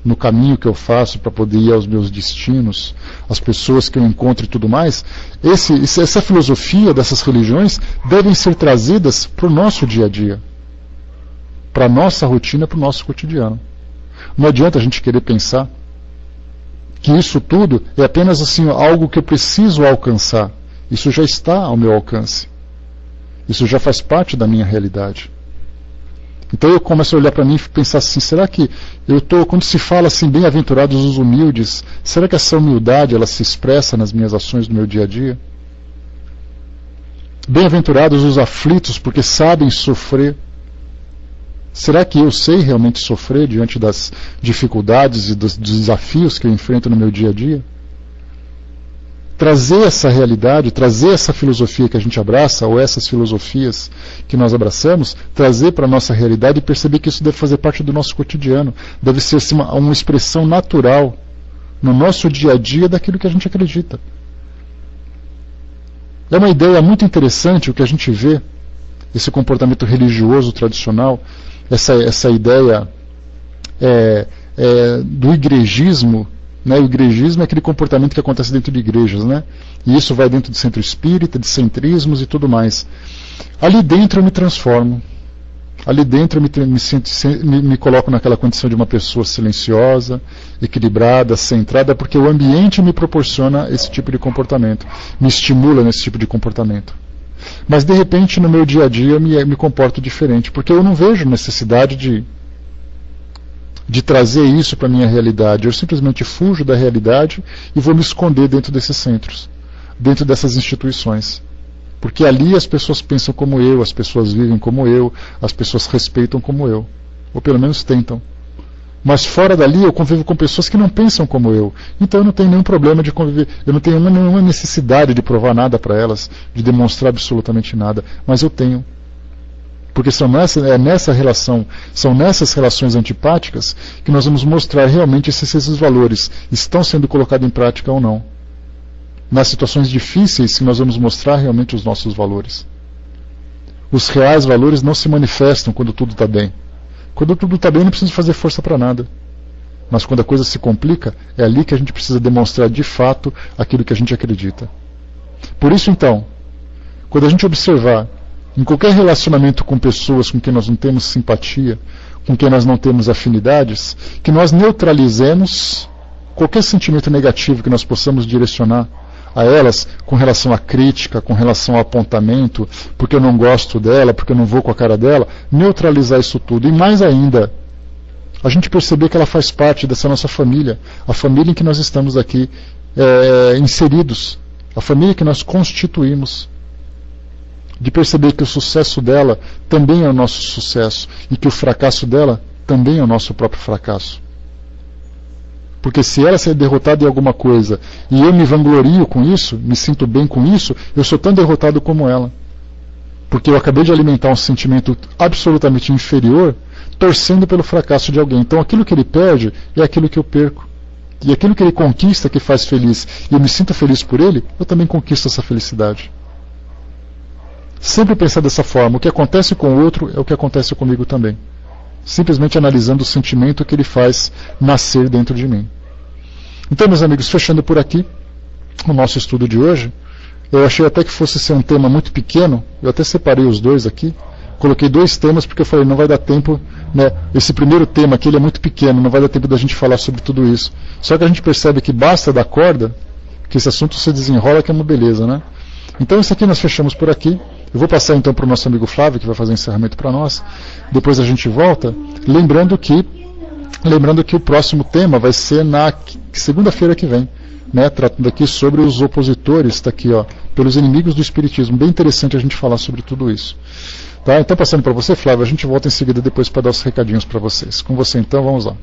no caminho que eu faço para poder ir aos meus destinos, as pessoas que eu encontro e tudo mais, essa filosofia dessas religiões devem ser trazidas para o nosso dia a dia, para a nossa rotina, para o nosso cotidiano. Não adianta a gente querer pensar que isso tudo é apenas assim algo que eu preciso alcançar. Isso já está ao meu alcance. Isso já faz parte da minha realidade. Então eu começo a olhar para mim e pensar assim, será que quando se fala assim, bem-aventurados os humildes, será que essa humildade ela se expressa nas minhas ações do meu dia a dia? Bem-aventurados os aflitos, porque sabem sofrer. Será que eu sei realmente sofrer diante das dificuldades e dos desafios que eu enfrento no meu dia a dia? Trazer essa realidade, trazer essa filosofia que a gente abraça, ou essas filosofias que nós abraçamos, trazer para a nossa realidade e perceber que isso deve fazer parte do nosso cotidiano, deve ser assim, uma expressão natural no nosso dia a dia daquilo que a gente acredita. É uma ideia muito interessante o que a gente vê, esse comportamento religioso tradicional, essa ideia do igrejismo. Né, o igrejismo é aquele comportamento que acontece dentro de igrejas, né? E isso vai dentro do centro espírita, de centrismos e tudo mais. Ali dentro eu me transformo. Ali dentro eu me coloco naquela condição de uma pessoa silenciosa, equilibrada, centrada, porque o ambiente me proporciona esse tipo de comportamento, me estimula nesse tipo de comportamento. Mas de repente no meu dia a dia eu me comporto diferente, porque eu não vejo necessidade de trazer isso para a minha realidade. Eu simplesmente fujo da realidade e vou me esconder dentro desses centros, dentro dessas instituições. Porque ali as pessoas pensam como eu, as pessoas vivem como eu, as pessoas respeitam como eu. Ou pelo menos tentam. Mas fora dali eu convivo com pessoas que não pensam como eu. Então eu não tenho nenhum problema de conviver. Eu não tenho nenhuma necessidade de provar nada para elas, de demonstrar absolutamente nada. Mas eu tenho. Porque são nessa relação, são nessas relações antipáticas que nós vamos mostrar realmente se esses valores estão sendo colocados em prática ou não. Nas situações difíceis que nós vamos mostrar realmente os nossos valores. Os reais valores não se manifestam quando tudo está bem. Quando tudo está bem não precisa fazer força para nada. Mas quando a coisa se complica, é ali que a gente precisa demonstrar de fato aquilo que a gente acredita. Por isso então, quando a gente observar em qualquer relacionamento com pessoas com quem nós não temos simpatia, com quem nós não temos afinidades, que nós neutralizemos qualquer sentimento negativo que nós possamos direcionar a elas com relação à crítica, com relação ao apontamento, porque eu não gosto dela, porque eu não vou com a cara dela, neutralizar isso tudo. E mais ainda, a gente perceber que ela faz parte dessa nossa família, a família em que nós estamos aqui inseridos, a família que nós constituímos. De perceber que o sucesso dela também é o nosso sucesso e que o fracasso dela também é o nosso próprio fracasso. Porque se ela ser derrotada em alguma coisa e eu me vanglorio com isso, me sinto bem com isso, eu sou tão derrotado como ela. Porque eu acabei de alimentar um sentimento absolutamente inferior, torcendo pelo fracasso de alguém. Então aquilo que ele perde é aquilo que eu perco. E aquilo que ele conquista, que faz feliz, e eu me sinto feliz por ele, eu também conquisto essa felicidade. Sempre pensar dessa forma, o que acontece com o outro é o que acontece comigo também. Simplesmente analisando o sentimento que ele faz nascer dentro de mim. Então, meus amigos, fechando por aqui o nosso estudo de hoje, eu achei até que fosse ser um tema muito pequeno, eu até separei os dois aqui, coloquei 2 temas porque eu falei, não vai dar tempo, né? Esse primeiro tema aqui ele é muito pequeno, não vai dar tempo da gente falar sobre tudo isso. Só que a gente percebe que basta dar corda, que esse assunto se desenrola, que é uma beleza, né? Então isso aqui nós fechamos por aqui. Eu vou passar então para o nosso amigo Flávio, que vai fazer o encerramento para nós. Depois a gente volta, lembrando que o próximo tema vai ser na segunda-feira que vem, né? Tratando aqui sobre os opositores, está aqui, ó, pelos inimigos do Espiritismo. Bem interessante a gente falar sobre tudo isso. Tá? Então passando para você, Flávio, a gente volta em seguida depois para dar os recadinhos para vocês. Com você então, vamos lá.